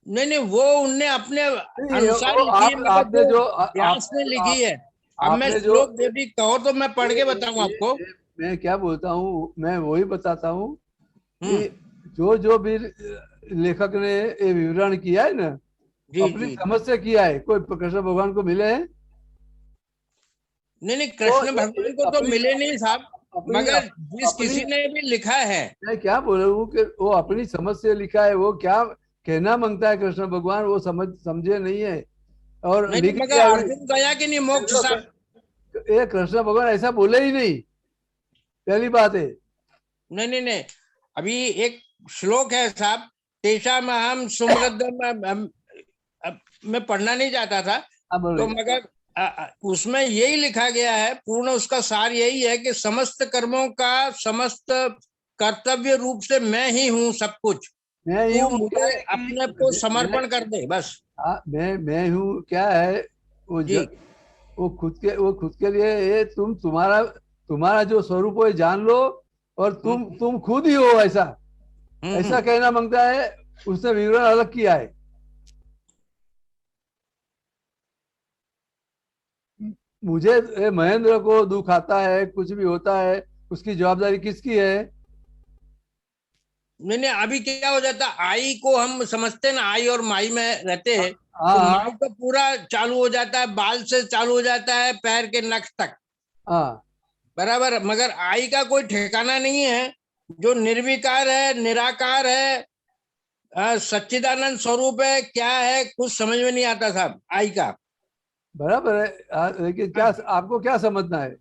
Speaker 3: नहीं नहीं, वो उनने अपने
Speaker 2: नहीं,
Speaker 3: अनुसार
Speaker 2: वो
Speaker 3: लिखी है, मगर
Speaker 2: आपने
Speaker 3: जो
Speaker 2: जो
Speaker 3: व्यास ने लिखी है। अब मैं
Speaker 2: आपने जो
Speaker 3: श्लोक यदि कहो तो मैं पढ़ के बताऊं आपको।
Speaker 2: मैं क्या बोलता हूँ, मैं वही बताता हूँ
Speaker 3: हम्म।
Speaker 2: कि जो जो भी लेखक ने ये विवरण किया है ना,
Speaker 3: जी
Speaker 2: अपनी
Speaker 3: जी।
Speaker 2: समझ से किया है। कोई कृष्ण भगवान को मिले हैं?
Speaker 3: नहीं नहीं,
Speaker 2: वो
Speaker 3: कृष्ण भगवान को तो
Speaker 2: अपनी
Speaker 3: मिले नहीं साहब,
Speaker 2: अपनी
Speaker 3: मगर जिस
Speaker 2: अपनी
Speaker 3: किसी ने भी लिखा है।
Speaker 2: मैं क्या बोल रहा हूँ कि वो अपनी समझ से लिखा है। वो क्या कहना मांगता है कृष्ण भगवान, वो समझे नहीं है और
Speaker 3: नहीं नहीं,
Speaker 2: लिख
Speaker 3: मगर
Speaker 2: दिया।
Speaker 3: अर्जुन गया कि नहीं मोक्ष साहब?
Speaker 2: ये कृष्ण भगवान ऐसा बोले ही नहीं, पहली बात है।
Speaker 3: नहीं नहीं नहीं, अभी एक श्लोक है साहब, तेषाम अहम सुमृद्धम, मैं पढ़ना नहीं चाहता था
Speaker 2: अब
Speaker 3: तो, मगर उसमें यही लिखा गया है, पूर्ण उसका सार यही है कि समस्त कर्मों का समस्त कर्तव्य रूप से मैं ही हूँ सब कुछ,
Speaker 2: मैं ही
Speaker 3: तू
Speaker 2: हूँ क्या
Speaker 3: मुझे
Speaker 2: है कि
Speaker 3: अपने को समर्पण कर दे बस।
Speaker 2: मैं हूँ क्या है? वो
Speaker 3: जी।
Speaker 2: वो खुद के लिए, ये तुम्हारा तुम्हारा जो स्वरूप है जान लो, और तुम खुद ही हो, ऐसा ऐसा कहना मांगता है। उसने विवरण अलग किया है। मुझे महेंद्र को दुख आता है, कुछ भी होता है, उसकी जवाबदारी किसकी है?
Speaker 3: नहीं नहीं, अभी क्या हो जाता, आई को हम समझते हैं ना, आई और माई में रहते हैं, तो
Speaker 2: हाँ
Speaker 3: माई तो पूरा चालू हो जाता है, बाल से चालू हो जाता है पैर के नख तक,
Speaker 2: हाँ
Speaker 3: बराबर। मगर आई का कोई ठिकाना नहीं है, जो निर्विकार है, निराकार है, सच्चिदानंद स्वरूप है, क्या है कुछ समझ में नहीं आता साहब आई का।
Speaker 2: बराबर है। लेकिन क्या आपको क्या समझना है?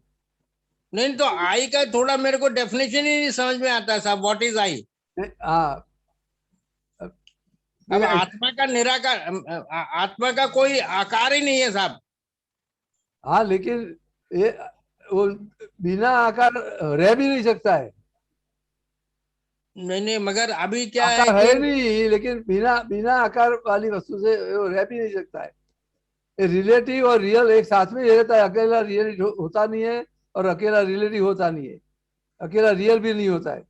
Speaker 3: नहीं तो आई का थोड़ा मेरे को डेफिनेशन ही नहीं समझ में आता साहब, व्हाट इज आई।
Speaker 2: हाँ
Speaker 3: अब
Speaker 2: नहीं,
Speaker 3: आत्मा का निराकार, आत्मा का कोई आकार ही नहीं है साहब।
Speaker 2: हाँ लेकिन ये वो बिना आकार रह भी नहीं सकता है।
Speaker 3: नहीं नहीं, मगर अभी क्या है
Speaker 2: आकार
Speaker 3: कि
Speaker 2: है नहीं, लेकिन बिना बिना आकार वाली वस्तु से वो रह भी नहीं सकता है। ये रिलेटिव और रियल एक साथ में ही रहता है। अकेला रियल होता नहीं है और अकेला रिलेटिव होता नहीं है। अकेला रियल भी नहीं होता है।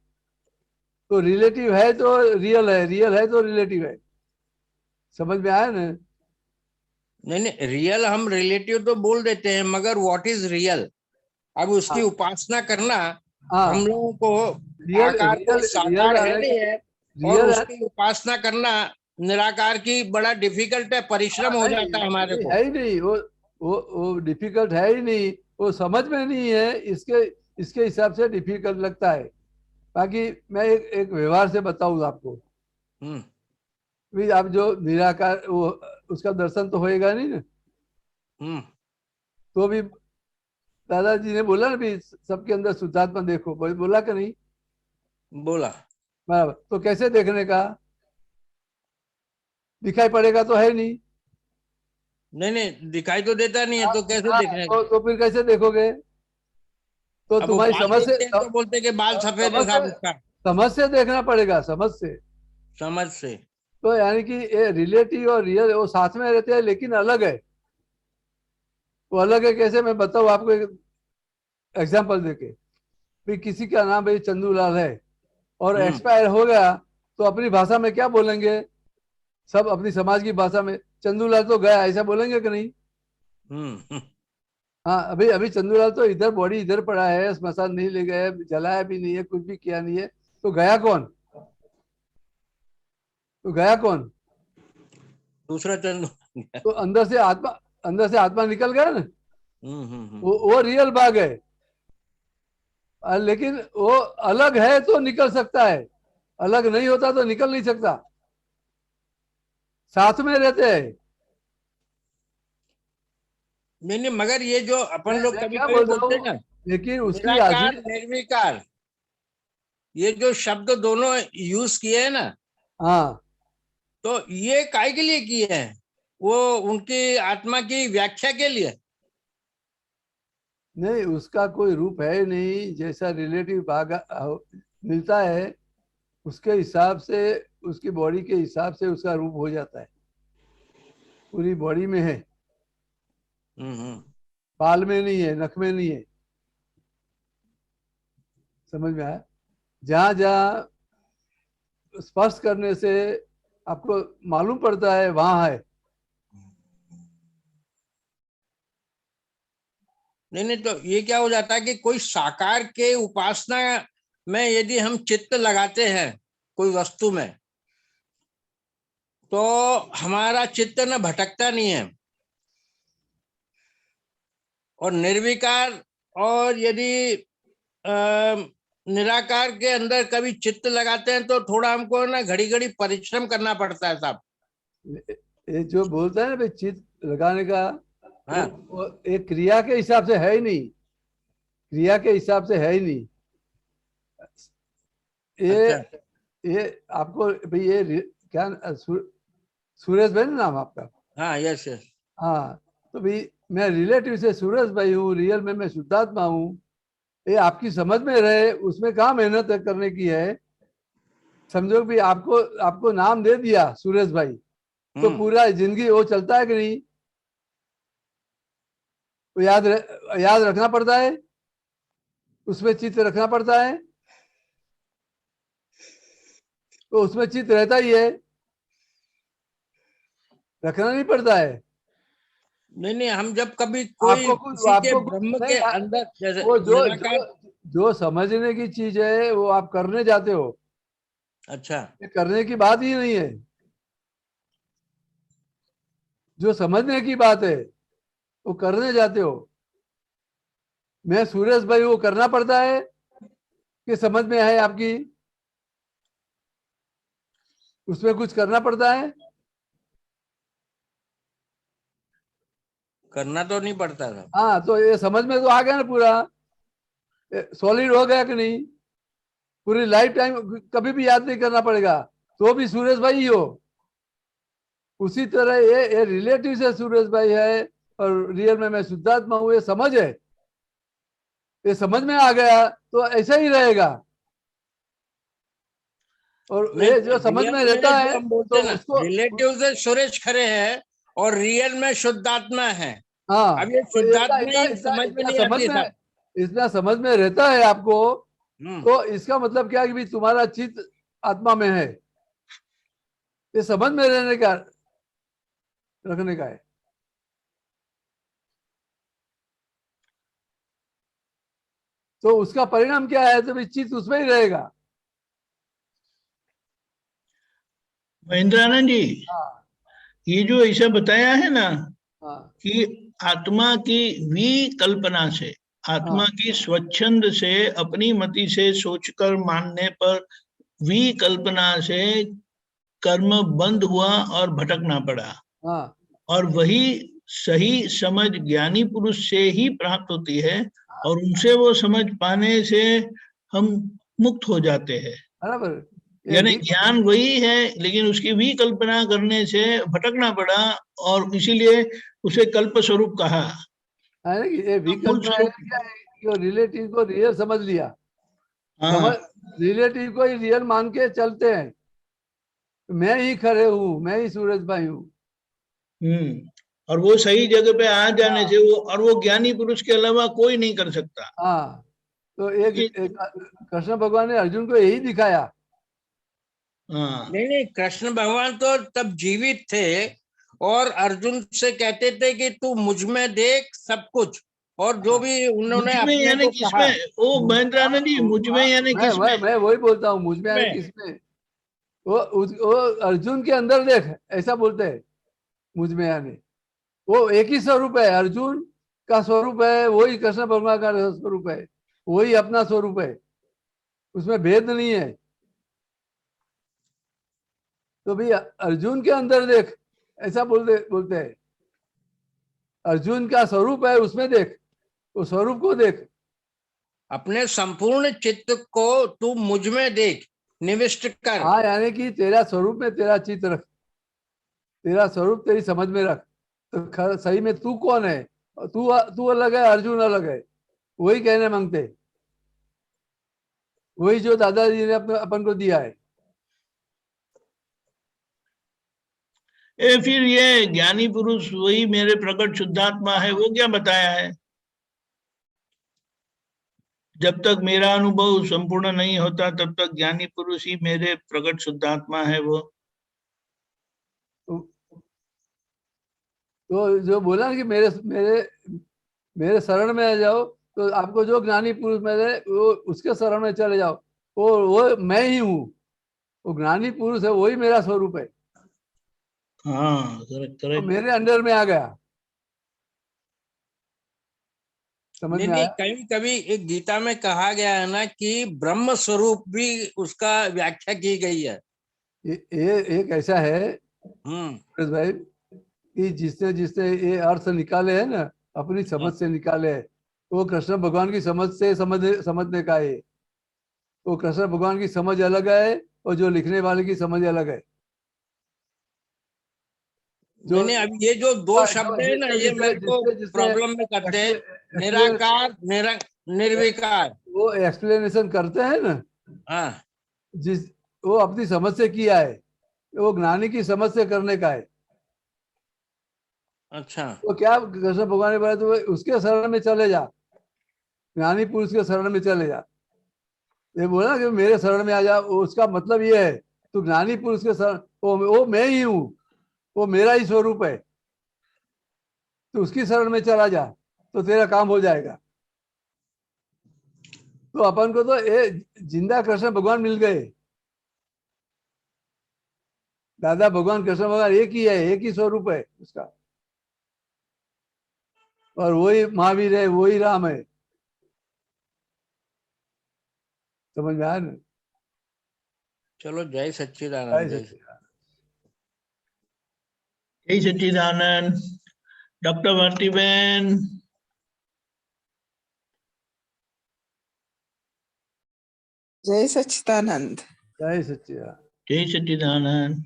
Speaker 2: तो रिलेटिव है तो रियल है, रियल है तो रिलेटिव है। समझ में आया ना?
Speaker 3: नहीं नहीं, रियल हम रिलेटिव तो बोल देते हैं, मगर व्हाट इज रियल, अब उसकी
Speaker 2: हाँ
Speaker 3: उपासना करना हम
Speaker 2: हाँ,
Speaker 3: लोगों को,
Speaker 2: रियल
Speaker 3: आकार तो
Speaker 2: रियल रियल
Speaker 3: साकार है
Speaker 2: है,
Speaker 3: नहीं है, और
Speaker 2: रियल है।
Speaker 3: उसकी उपासना करना निराकार की बड़ा डिफिकल्ट है, परिश्रम हो
Speaker 2: नहीं
Speaker 3: जाता है हमारे
Speaker 2: नहीं,
Speaker 3: को।
Speaker 2: है ही नहीं। वो डिफिकल्ट है ही नहीं। वो समझ में नहीं है, इसके इसके हिसाब से डिफिकल्ट लगता है। बाकी मैं एक व्यवहार से बताऊँ आपको।
Speaker 3: हम्म।
Speaker 2: भी आप जो निराकार, वो उसका दर्शन तो होएगा नहीं ना।
Speaker 3: हम्म।
Speaker 2: तो भी दादाजी ने बोला ना भी सबके अंदर शुद्धात्मा देखो, बोला कि नहीं?
Speaker 3: बोला।
Speaker 2: बराबर। तो कैसे देखने का? दिखाई पड़ेगा तो है नहीं।
Speaker 3: नहीं नहीं, दिखाई तो देता नहीं है, तो कैसे
Speaker 2: हाँ,
Speaker 3: देखने का?
Speaker 2: तो फिर कैसे देखोगे? तो
Speaker 3: अब वो
Speaker 2: तुम्हारी
Speaker 3: बाल देखते हैं तो बोलते हैं कि बाल सफेद है साहब उसका।
Speaker 2: समझ से देखना पड़ेगा, समझ से।
Speaker 3: समझ से।
Speaker 2: तो यानी कि ये रिलेटिव और रियल वो साथ में रहते हैं लेकिन अलग है। वो अलग है कैसे, मैं बताऊँ आपको एक एग्जाम्पल देके। भी किसी का नाम भाई चंदूलाल है और एक्सपायर हो गया, तो अपनी भाषा में क्या बोलेंगे, सब अपनी समाज की भाषा में चंदूलाल तो गया, ऐसा बोलेंगे कि नहीं? हाँ, अभी अभी चंदूलाल तो इधर बॉडी इधर पड़ा है, स्मशान नहीं ले गए, जलाया भी नहीं है, कुछ भी किया नहीं है, तो गया कौन? तो गया कौन?
Speaker 3: दूसरा चंदू।
Speaker 2: तो अंदर से आत्मा निकल गया ना, वो रियल भाग है। लेकिन वो अलग है तो निकल सकता है, अलग नहीं होता तो निकल नहीं सकता, साथ में रहते हैं।
Speaker 3: नहीं नहीं, मगर ये जो अपन लोग
Speaker 2: मैं
Speaker 3: कभी
Speaker 2: क्या
Speaker 3: कभी
Speaker 2: बोल रहा
Speaker 3: बोलते हैं
Speaker 2: हूँ,
Speaker 3: ना,
Speaker 2: लेकिन उसकी
Speaker 3: निराकार
Speaker 2: हाजिरी।
Speaker 3: निर्विकार, ये जो शब्द दोनों यूज किए हैं ना,
Speaker 2: हाँ,
Speaker 3: तो ये काय के लिए किए हैं? वो उनकी आत्मा की व्याख्या के लिए?
Speaker 2: नहीं, उसका कोई रूप है नहीं, जैसा रिलेटिव भाग मिलता है उसके हिसाब से, उसकी बॉडी के हिसाब से उसका रूप हो जाता है, पूरी बॉडी में है, बाल में नहीं है, नख में नहीं है। समझ में आया? जहां जहां स्पष्ट करने से आपको मालूम पड़ता है वहां है।
Speaker 3: नहीं नहीं, तो ये क्या हो जाता है कि कोई साकार के उपासना में यदि हम चित्त लगाते हैं कोई वस्तु में, तो हमारा चित्त न भटकता नहीं है। और निर्विकार और यदि निराकार के अंदर कभी चित्त लगाते हैं तो थोड़ा हमको ना घड़ी घड़ी परिश्रम करना पड़ता है साहब।
Speaker 2: ये जो बोलता है ना भाई चित्त लगाने का,
Speaker 3: हाँ,
Speaker 2: वो एक क्रिया के हिसाब से है ही नहीं, क्रिया के हिसाब से है ही नहीं। ये
Speaker 3: अच्छा,
Speaker 2: ये आपको भाई ये क्या सुरेश भाई ना नाम आपका?
Speaker 3: हाँ, यस यस।
Speaker 2: हाँ, तो भाई मैं रिलेटिव से सुरेश भाई हूँ, रियल में मैं शुद्धात्मा हूँ। ये आपकी समझ में रहे, उसमें कहाँ मेहनत करने की है। समझो भी आपको आपको नाम दे दिया सुरेश भाई, तो पूरा जिंदगी वो चलता है कि नहीं? वो याद रखना पड़ता है, उसमें चित्त रखना पड़ता है, तो उसमें चित्त रहता ही है, रखना नहीं पड़ता है।
Speaker 3: नहीं नहीं, हम जब कभी कोई किसी के
Speaker 2: आपको कुछ
Speaker 3: ब्रह्म
Speaker 2: नहीं,
Speaker 3: के अंदर जैसे
Speaker 2: वो
Speaker 3: निराकार।
Speaker 2: जो समझने की चीज है वो आप करने जाते हो,
Speaker 3: अच्छा,
Speaker 2: ये करने की बात ही नहीं है। जो समझने की बात है वो करने जाते हो। मैं सुरेश भाई, वो करना पड़ता है कि समझ में है आपकी, उसमें कुछ करना पड़ता है?
Speaker 3: करना तो नहीं पड़ता था।
Speaker 2: हाँ, तो ये समझ में तो आ गया ना पूरा, सॉलिड हो गया कि नहीं? पूरी लाइफ टाइम कभी भी याद नहीं करना पड़ेगा, तो भी सुरेश भाई ही हो। उसी तरह ये रिलेटिव से सुरेश भाई है और रियल में मैं शुद्धात्मा हूँ, ये समझ है, ये समझ में आ गया तो ऐसा ही रहेगा। और
Speaker 3: नहीं,
Speaker 2: ये जो समझ
Speaker 3: रियल
Speaker 2: में
Speaker 3: में
Speaker 2: रहता
Speaker 3: जो
Speaker 2: है
Speaker 3: हम
Speaker 2: तो
Speaker 3: बोलते हैं ना,
Speaker 2: उसको,
Speaker 3: रिलेटिव से सुरेश खरे हैं और रियल में शुद्धात्मा है।
Speaker 2: हाँ,
Speaker 3: अब ये
Speaker 2: तो
Speaker 3: शुद्धात्मा ही समझ में नहीं आती साहब।
Speaker 2: इतना समझ में रहता है आपको,
Speaker 3: हम्म।
Speaker 2: तो इसका मतलब क्या है कि भाई तुम्हारा चित्त आत्मा में है, ये समझ में रहने का, रखने का है। तो उसका परिणाम क्या है, तो भाई चित्त उसमें ही रहेगा।
Speaker 1: महेंद्रानंद जी,
Speaker 2: हाँ,
Speaker 1: ये जो ऐसा बताया है ना
Speaker 2: हाँ,
Speaker 1: कि आत्मा की विकल्पना से, आत्मा
Speaker 2: हाँ,
Speaker 1: की स्वच्छंद से, अपनी मति से सोचकर मानने पर विकल्पना से कर्म बंद हुआ और भटकना पड़ा,
Speaker 2: हाँ,
Speaker 1: और वही सही समझ ज्ञानी पुरुष से ही प्राप्त होती है, और उनसे वो समझ पाने से हम मुक्त हो जाते हैं।
Speaker 2: बराबर। ये
Speaker 1: यानी
Speaker 2: भी
Speaker 1: ज्ञान वही है, लेकिन उसकी विकल्पना करने से भटकना पड़ा, और इसीलिए उसे कल्प स्वरूप कहा।
Speaker 2: है ना कि ये
Speaker 1: मूल
Speaker 2: विकल्पना है,
Speaker 1: स्वरूप।
Speaker 2: क्या है कि रिलेटिव को रियल समझ लिया,
Speaker 1: हाँ।
Speaker 2: समझ, रिलेटिव को ही रियल मान के चलते हैं। मैं ही खड़े हूँ, मैं ही सूरज भाई हूँ।
Speaker 1: हम्म। और वो सही जगह पे आ जाने से वो, और वो ज्ञानी पुरुष के अलावा कोई नहीं कर सकता।
Speaker 2: हाँ, तो एक कृष्ण भगवान ने अर्जुन को यही दिखाया।
Speaker 1: हाँ,
Speaker 3: नहीं, कृष्ण भगवान तो तब जीवित थे और अर्जुन से कहते थे कि तू मुझ में देख सब कुछ, और जो भी उन्होंने
Speaker 1: मुझ में
Speaker 3: अपने
Speaker 1: यानी
Speaker 3: को कहा।
Speaker 1: किसमें? ओ महेंद्र आनंद जी, मुझ में यानी किसमें?
Speaker 2: मैं वही बोलता हूँ, मुझ में यानी किसमें? वो अर्जुन के अंदर देख, ऐसा बोलते हैं। मुझ में यानी वो एक ही स्वरूप है, अर्जुन का स्वरूप है, वही कृष्ण भगवान का स्वरूप है, वही अपना स्वरूप है, उसमें भेद नहीं है। तो भाई अर्जुन के अंदर देख, ऐसा बोलते हैं। अर्जुन का स्वरूप है, उसमें देख, वो स्वरूप को देख।
Speaker 3: अपने संपूर्ण चित्त को तू मुझ में देख, निविष्ट कर।
Speaker 2: हाँ, यानी कि तेरा स्वरूप में तेरा चित्त रख, तेरा स्वरूप तेरी समझ में रख। तो सही में तू कौन है? तू अलग है, अर्जुन अलग है, वही कहने मांगते, वही जो दादाजी ने अपन को दिया है।
Speaker 1: फिर ये ज्ञानी पुरुष वही मेरे प्रकट शुद्धात्मा है, वो क्या बताया है? जब तक मेरा अनुभव संपूर्ण नहीं होता तब तक ज्ञानी पुरुष ही मेरे प्रकट शुद्धात्मा है वो।
Speaker 2: तो जो बोला ना कि मेरे मेरे मेरे शरण में आ जाओ, तो आपको जो ज्ञानी पुरुष मिले वो उसके शरण में चले जाओ। वो मैं ही हूँ, वो ज्ञानी पुरुष है, वही मेरा स्वरूप है।
Speaker 1: हाँ, करेक्ट
Speaker 2: तो
Speaker 1: करेक्ट।
Speaker 2: मेरे अंडर में आ गया। समझ में
Speaker 3: नहीं,
Speaker 2: आया?
Speaker 3: कभी कभी एक गीता में कहा गया है ना कि ब्रह्म स्वरूप भी उसका व्याख्या की गई है।
Speaker 2: ये एक ऐसा है भाई कि जिसने जिसने ये अर्थ निकाले हैं ना, अपनी समझ से निकाले हैं, वो कृष्ण भगवान की समझ से समझने का है। वो कृष्ण भगवान की समझ अलग है और जो लिखने वाले की समझ अलग है। जो
Speaker 3: नहीं, अब ये जो दो शब्द है ना, ये मेरे को प्रॉब्लम में करते हैं। निराकार, निर्विकार।
Speaker 2: वो एक्सप्लेनेशन करते हैं ना,
Speaker 3: हाँ,
Speaker 2: जिस वो अपनी समझ से किया है, वो ज्ञानी की समझ से करने का है।
Speaker 3: अच्छा।
Speaker 2: तो क्या कृष्ण भगवान ने बोला, तो उसके शरण में चले जा, ज्ञानी पुरुष के शरण में चले जा। ये बोला कि मेरे शरण में आ जा, उसका मतलब ये है तो ज्ञानी पुरुष के शरण, वो मैं ही हूँ, वो मेरा ही स्वरूप है, तो उसकी शरण में चला जा तो तेरा काम हो जाएगा। तो अपन को तो ये जिंदा कृष्ण भगवान मिल गए। दादा भगवान कृष्ण भगवान एक ही है, एक ही स्वरूप है उसका, और वही महावीर है, वही राम है। समझ में आया ना?
Speaker 3: चलो, जय
Speaker 2: जय
Speaker 3: सच्चिदानंद।
Speaker 2: सच्चिदानंद।
Speaker 1: जय सच्चिदानंद। डॉक्टर भारती बहन।
Speaker 6: जय सच्चिदानंद।
Speaker 2: जय सच्चिदानंद।
Speaker 1: जय सच्चिदानंद।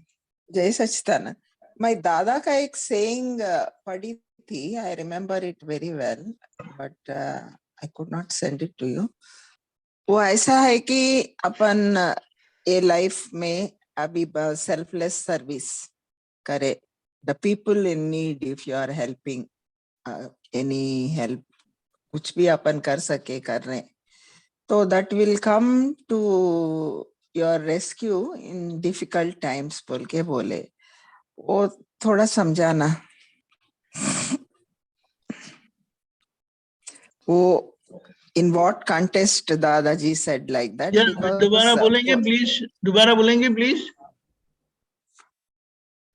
Speaker 6: जय सच्चिदानंद। मैं दादा का एक सेइंग पढ़ी थी, I remember it very well, but I could not send it to you. वो ऐसा है कि अपन ये लाइफ में अभी सेल्फलेस सर्विस करे, the people in need, if you are helping any help, कुछ भी अपन कर सके कर रहे, तो that will come to your rescue in difficult times बोल के बोले। वो थोड़ा समझाना। वो in what context दादाजी said like that?
Speaker 1: दोबारा बोलेंगे प्लीज, दोबारा बोलेंगे please.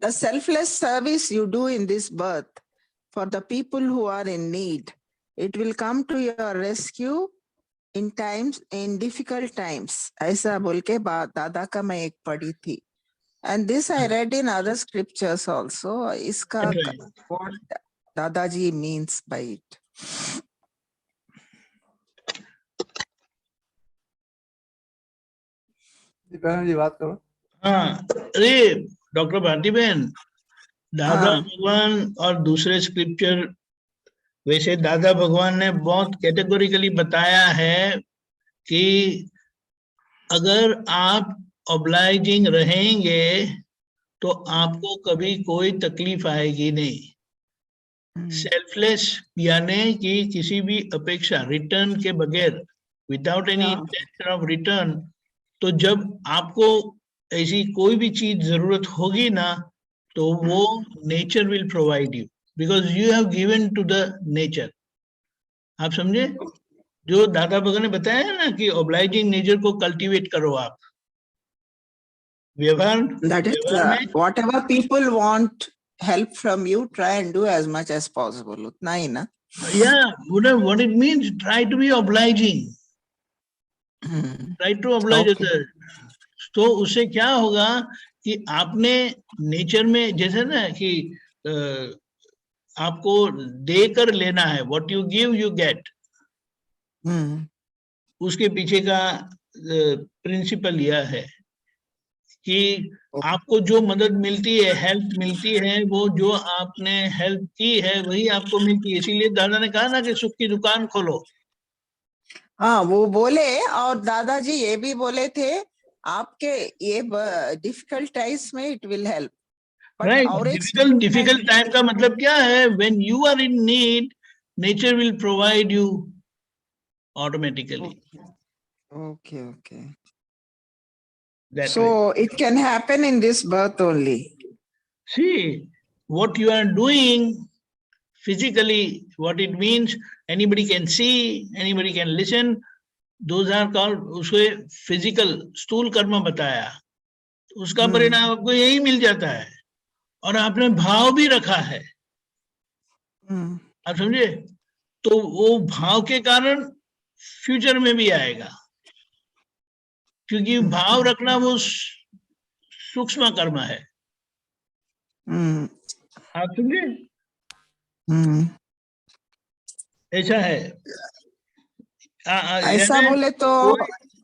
Speaker 6: The selfless service you do in this birth for the people who are in need, it will come to your rescue in times, in difficult times, ऐसा बोल के बात दादा का मैं एक पढ़ी थी। And this I read in other scriptures also. इसका what दादाजी means by it.
Speaker 2: जी बात करो।
Speaker 1: हाँ, अरे डॉक्टर भारती बहन, दादा भगवान और दूसरे स्क्रिप्चर, वैसे दादा भगवान ने बहुत कैटेगोरिकली बताया है कि अगर आप ऑब्लाइजिंग रहेंगे तो आपको कभी कोई तकलीफ आएगी नहीं। सेल्फलेस यानी कि किसी भी अपेक्षा रिटर्न के बगैर, without any
Speaker 6: Yeah.
Speaker 1: Intention of return. तो जब आपको ऐसी कोई भी चीज जरूरत होगी ना, तो वो nature will provide you, because you have given to the nature. आप समझे? जो दादा भगत ने बताया ना कि ओब्लाइजिंग नेचर को कल्टीवेट करो आप। व्यवहार
Speaker 6: That is,
Speaker 1: व्यवहार में
Speaker 6: whatever people want help from you, try and do as much as possible. उतना ही ना?
Speaker 1: yeah, what it means, try to be obliging, try to oblige
Speaker 6: Okay.
Speaker 1: others। तो उससे क्या होगा कि आपने नेचर में जैसे ना कि आपको देकर लेना है, what you give you get. उसके पीछे का प्रिंसिपल यह है कि आपको जो मदद मिलती है, हेल्प मिलती है, वो जो आपने हेल्प की है वही आपको मिलती है। इसीलिए दादा ने कहा ना कि सुख की दुकान खोलो।
Speaker 6: हाँ, वो बोले, और दादाजी ये भी बोले थे आपके ये डिफिकल्ट टाइम्स में it will help.
Speaker 1: Right, difficult time का मतलब क्या है? When you are in need, nature will provide you automatically.
Speaker 6: Okay, okay.
Speaker 1: That
Speaker 6: So it can happen in this birth only.
Speaker 1: See, what you are doing physically, what it means, anybody can see, anybody can listen, those are called, उसको फिजिकल स्थूल कर्म बताया। उसका परिणाम आपको यही मिल जाता है, और आपने भाव भी रखा है। आप समझे? तो वो भाव के कारण फ्यूचर में भी आएगा, क्योंकि भाव रखना वो सूक्ष्म कर्म है। आप समझे? ऐसा है।
Speaker 6: ऐसा बोले तो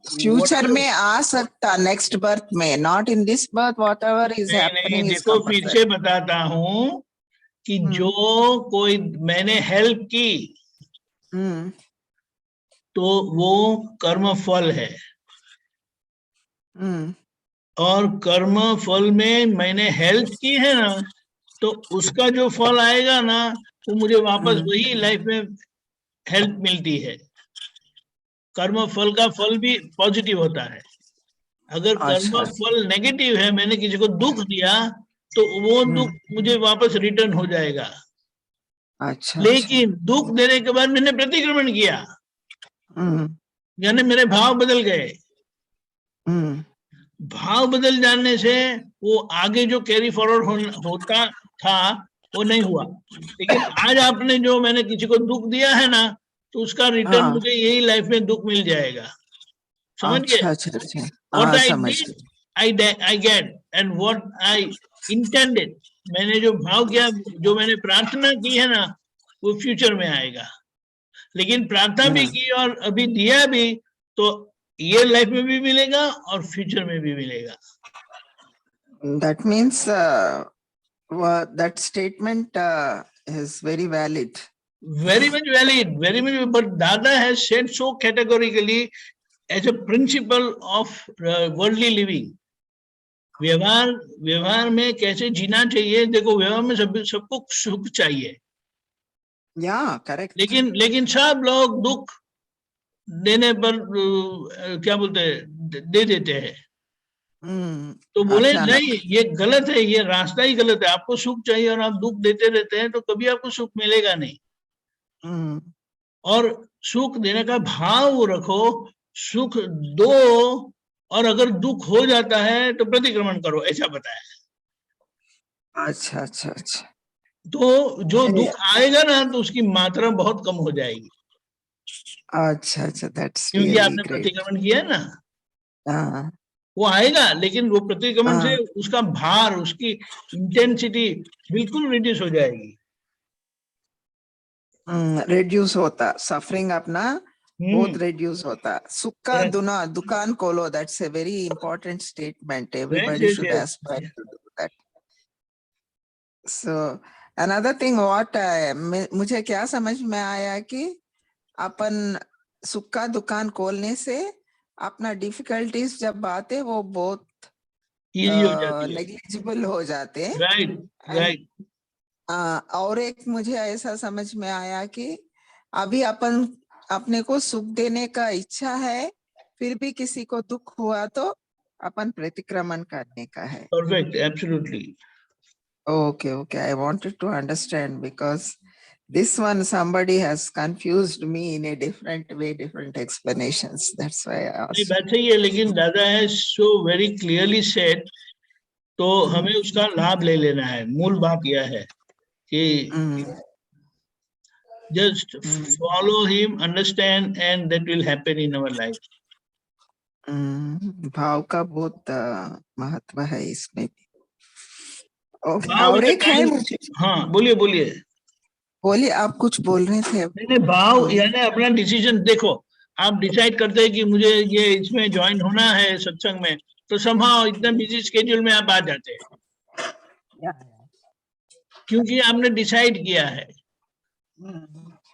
Speaker 6: फ्यूचर में आ सकता, नेक्स्ट बर्थ में, not in this birth, what ever is happening is
Speaker 1: देखो, फिर से बताता हूँ कि जो कोई मैंने हेल्प की तो वो कर्म फल है, और कर्म फल में मैंने हेल्प की है ना, तो उसका जो फल आएगा ना, वो मुझे वापस वही लाइफ में हेल्प मिलती है। कर्म फल का फल भी पॉजिटिव होता है। अगर कर्म फल नेगेटिव है, मैंने किसी को दुख दिया, तो वो दुख मुझे वापस रिटर्न हो जाएगा। लेकिन दुख देने के बाद मैंने प्रतिक्रमण किया, यानी मेरे भाव बदल गए। भाव बदल जाने से वो आगे जो कैरी फॉरवर्ड होता था वो नहीं हुआ। लेकिन आज आपने जो मैंने किसी को दुख दिया है ना, तो उसका रिटर्न मुझे यही लाइफ में दुख मिल जाएगा। समझ गए? What I did, I get, and what I intended, मैंने जो भाव किया, जो मैंने प्रार्थना की है ना, वो फ्यूचर में आएगा। लेकिन प्रार्थना भी की और अभी दिया भी, तो ये लाइफ में भी मिलेगा और फ्यूचर में भी मिलेगा।
Speaker 6: That means that statement is very valid.
Speaker 1: Very much valid, very much. But Dada has said so categorically as a principle of worldly living. व्यवहार में कैसे जीना चाहिए। देखो, व्यवहार में सबको सुख चाहिए,
Speaker 6: करेक्ट।
Speaker 1: लेकिन सब लोग दुख देने पर क्या बोलते हैं, दे देते हैं। तो बोले नहीं, ये गलत है, ये रास्ता ही गलत है। आपको सुख चाहिए और आप दुख देते रहते हैं, तो कभी आपको सुख मिलेगा नहीं। और सुख देने का भाव रखो, सुख दो, और अगर दुख हो जाता है तो प्रतिक्रमण करो, ऐसा बताया।
Speaker 6: अच्छा।
Speaker 1: तो जो दुख आएगा ना, तो उसकी मात्रा बहुत कम हो जाएगी।
Speaker 6: अच्छा, दैट्स
Speaker 1: क्योंकि आपने प्रतिक्रमण किया है ना, वो आएगा, लेकिन वो प्रतिक्रमण से उसका भार, उसकी इंटेंसिटी बिल्कुल रिड्यूस हो जाएगी।
Speaker 6: रिड्यूस होता, सफरिंग अपना बहुत रिड्यूस होता। सुख का दुकान खोलो, that's a very important statement, everybody should aspire to do that. So another thing what मुझे क्या समझ में आया कि अपन सुख का दुकान खोलने से अपना डिफिकल्टीज जब आते वो बहुत
Speaker 1: इजी हो जाती है,
Speaker 6: नेग्लिजिबल हो जाते हैं।
Speaker 1: राइट।
Speaker 6: और एक मुझे ऐसा समझ में आया कि अभी अपन अपने को सुख देने का इच्छा है, फिर भी किसी को दुख हुआ तो अपन प्रतिक्रमण करने का है।
Speaker 1: Perfect, absolutely.
Speaker 6: Okay. I wanted to understand because this one somebody has confused me in a different way, different explanations. That's why I
Speaker 1: नहीं
Speaker 6: asked.
Speaker 1: बात सही है, लेकिन दादा है so very clearly said, तो हमें उसका लाभ ले लेना है। मूल बात यह है कि
Speaker 6: Mm,
Speaker 1: just follow him, understand, and that will happen in our life.
Speaker 6: भाव का बहुत महत्व है इसमें भी।
Speaker 1: भाव
Speaker 6: और
Speaker 1: is a
Speaker 6: एक है
Speaker 1: kind-
Speaker 6: मुझे,
Speaker 1: हाँ बोलिए बोलिए।
Speaker 6: बोलिए, आप कुछ बोल रहे थे।
Speaker 1: नहीं भाव यानी अपना डिसीजन देखो, आप डिसाइड करते हैं कि मुझे ये इसमें ज्वाइन होना है सत्संग में, तो समहाउ इतने बिजी स्केड्यूल में आप आ जाते हैं क्योंकि आपने डिसाइड किया है।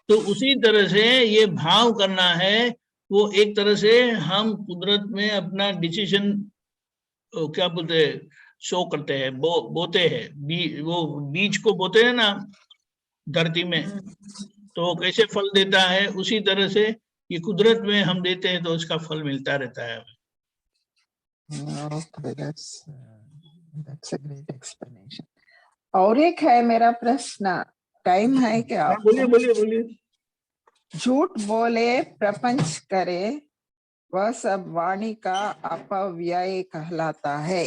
Speaker 1: तो उसी तरह से ये भाव करना है, वो एक तरह से हम कुदरत में अपना डिसीजन क्या बोलते हैं, शो करते हैं, बोते हैं, वो बीज को बोते हैं ना धरती में, तो वो कैसे फल देता है, उसी तरह से ये कुदरत में हम देते हैं तो उसका फल मिलता रहता है।
Speaker 6: Okay, that's a great explanation. और एक है मेरा प्रश्न, टाइम है क्या?
Speaker 1: हाँ बोलिए बोलिए बोलिए।
Speaker 6: झूठ बोले प्रपंच करे वह सब वाणी का अपव्यय कहलाता है।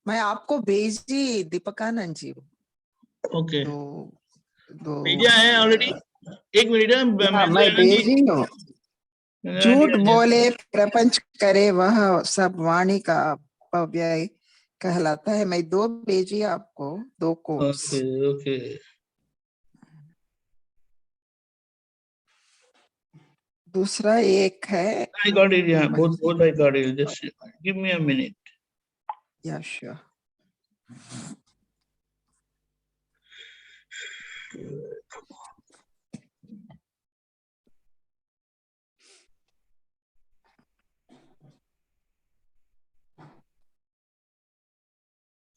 Speaker 6: मैं आपको भेजी दीपकानंद जी
Speaker 1: ओके
Speaker 6: दो
Speaker 1: भेजा है ऑलरेडी, एक मिनट
Speaker 6: मैं भेजी हूँ। झूठ बोले प्रपंच करे वह सब वाणी का अपव्यय कहलाता है। मैं 2 भेजी आपको, 2 कोट्स।
Speaker 1: ओके
Speaker 6: दूसरा एक है,
Speaker 1: I got it, yeah, both I got it, just give me a minute.
Speaker 6: या श्योर।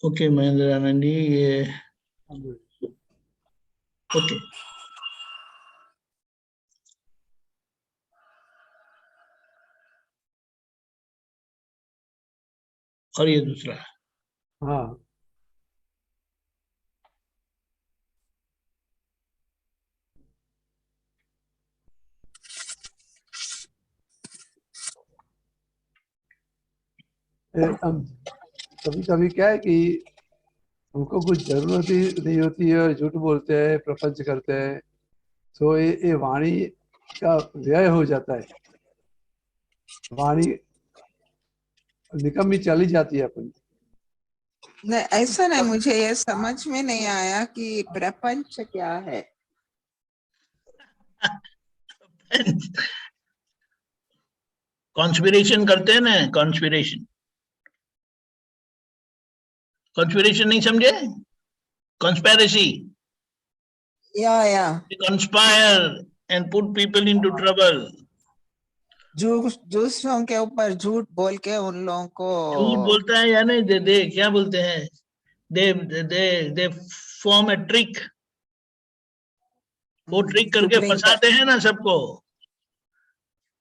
Speaker 1: ओके महेंद्र आनंद जी, ये ओके और ये दूसरा,
Speaker 2: हाँ हम कभी कभी क्या है कि उनको कुछ जरूरत ही नहीं होती है और झूठ बोलते हैं, प्रपंच करते हैं, तो ये वाणी का व्यय हो जाता है, वाणी निकम्मी चली जाती है अपनी।
Speaker 6: नहीं, ऐसा नहीं, मुझे ये समझ में नहीं आया कि प्रपंच क्या है।
Speaker 1: कॉन्स्पिरेशन करते हैं ना, कॉन्स्पिरेशन नहीं समझे, कॉन्स्पिरेसी,
Speaker 6: या
Speaker 1: conspire and put people into trouble.
Speaker 6: दूसरों के ऊपर झूठ बोल के उन लोगों को,
Speaker 1: झूठ बोलता है या नहीं, दे क्या बोलते हैं, दे फॉर्म ए ट्रिक, वो ट्रिक करके फंसाते हैं ना सबको।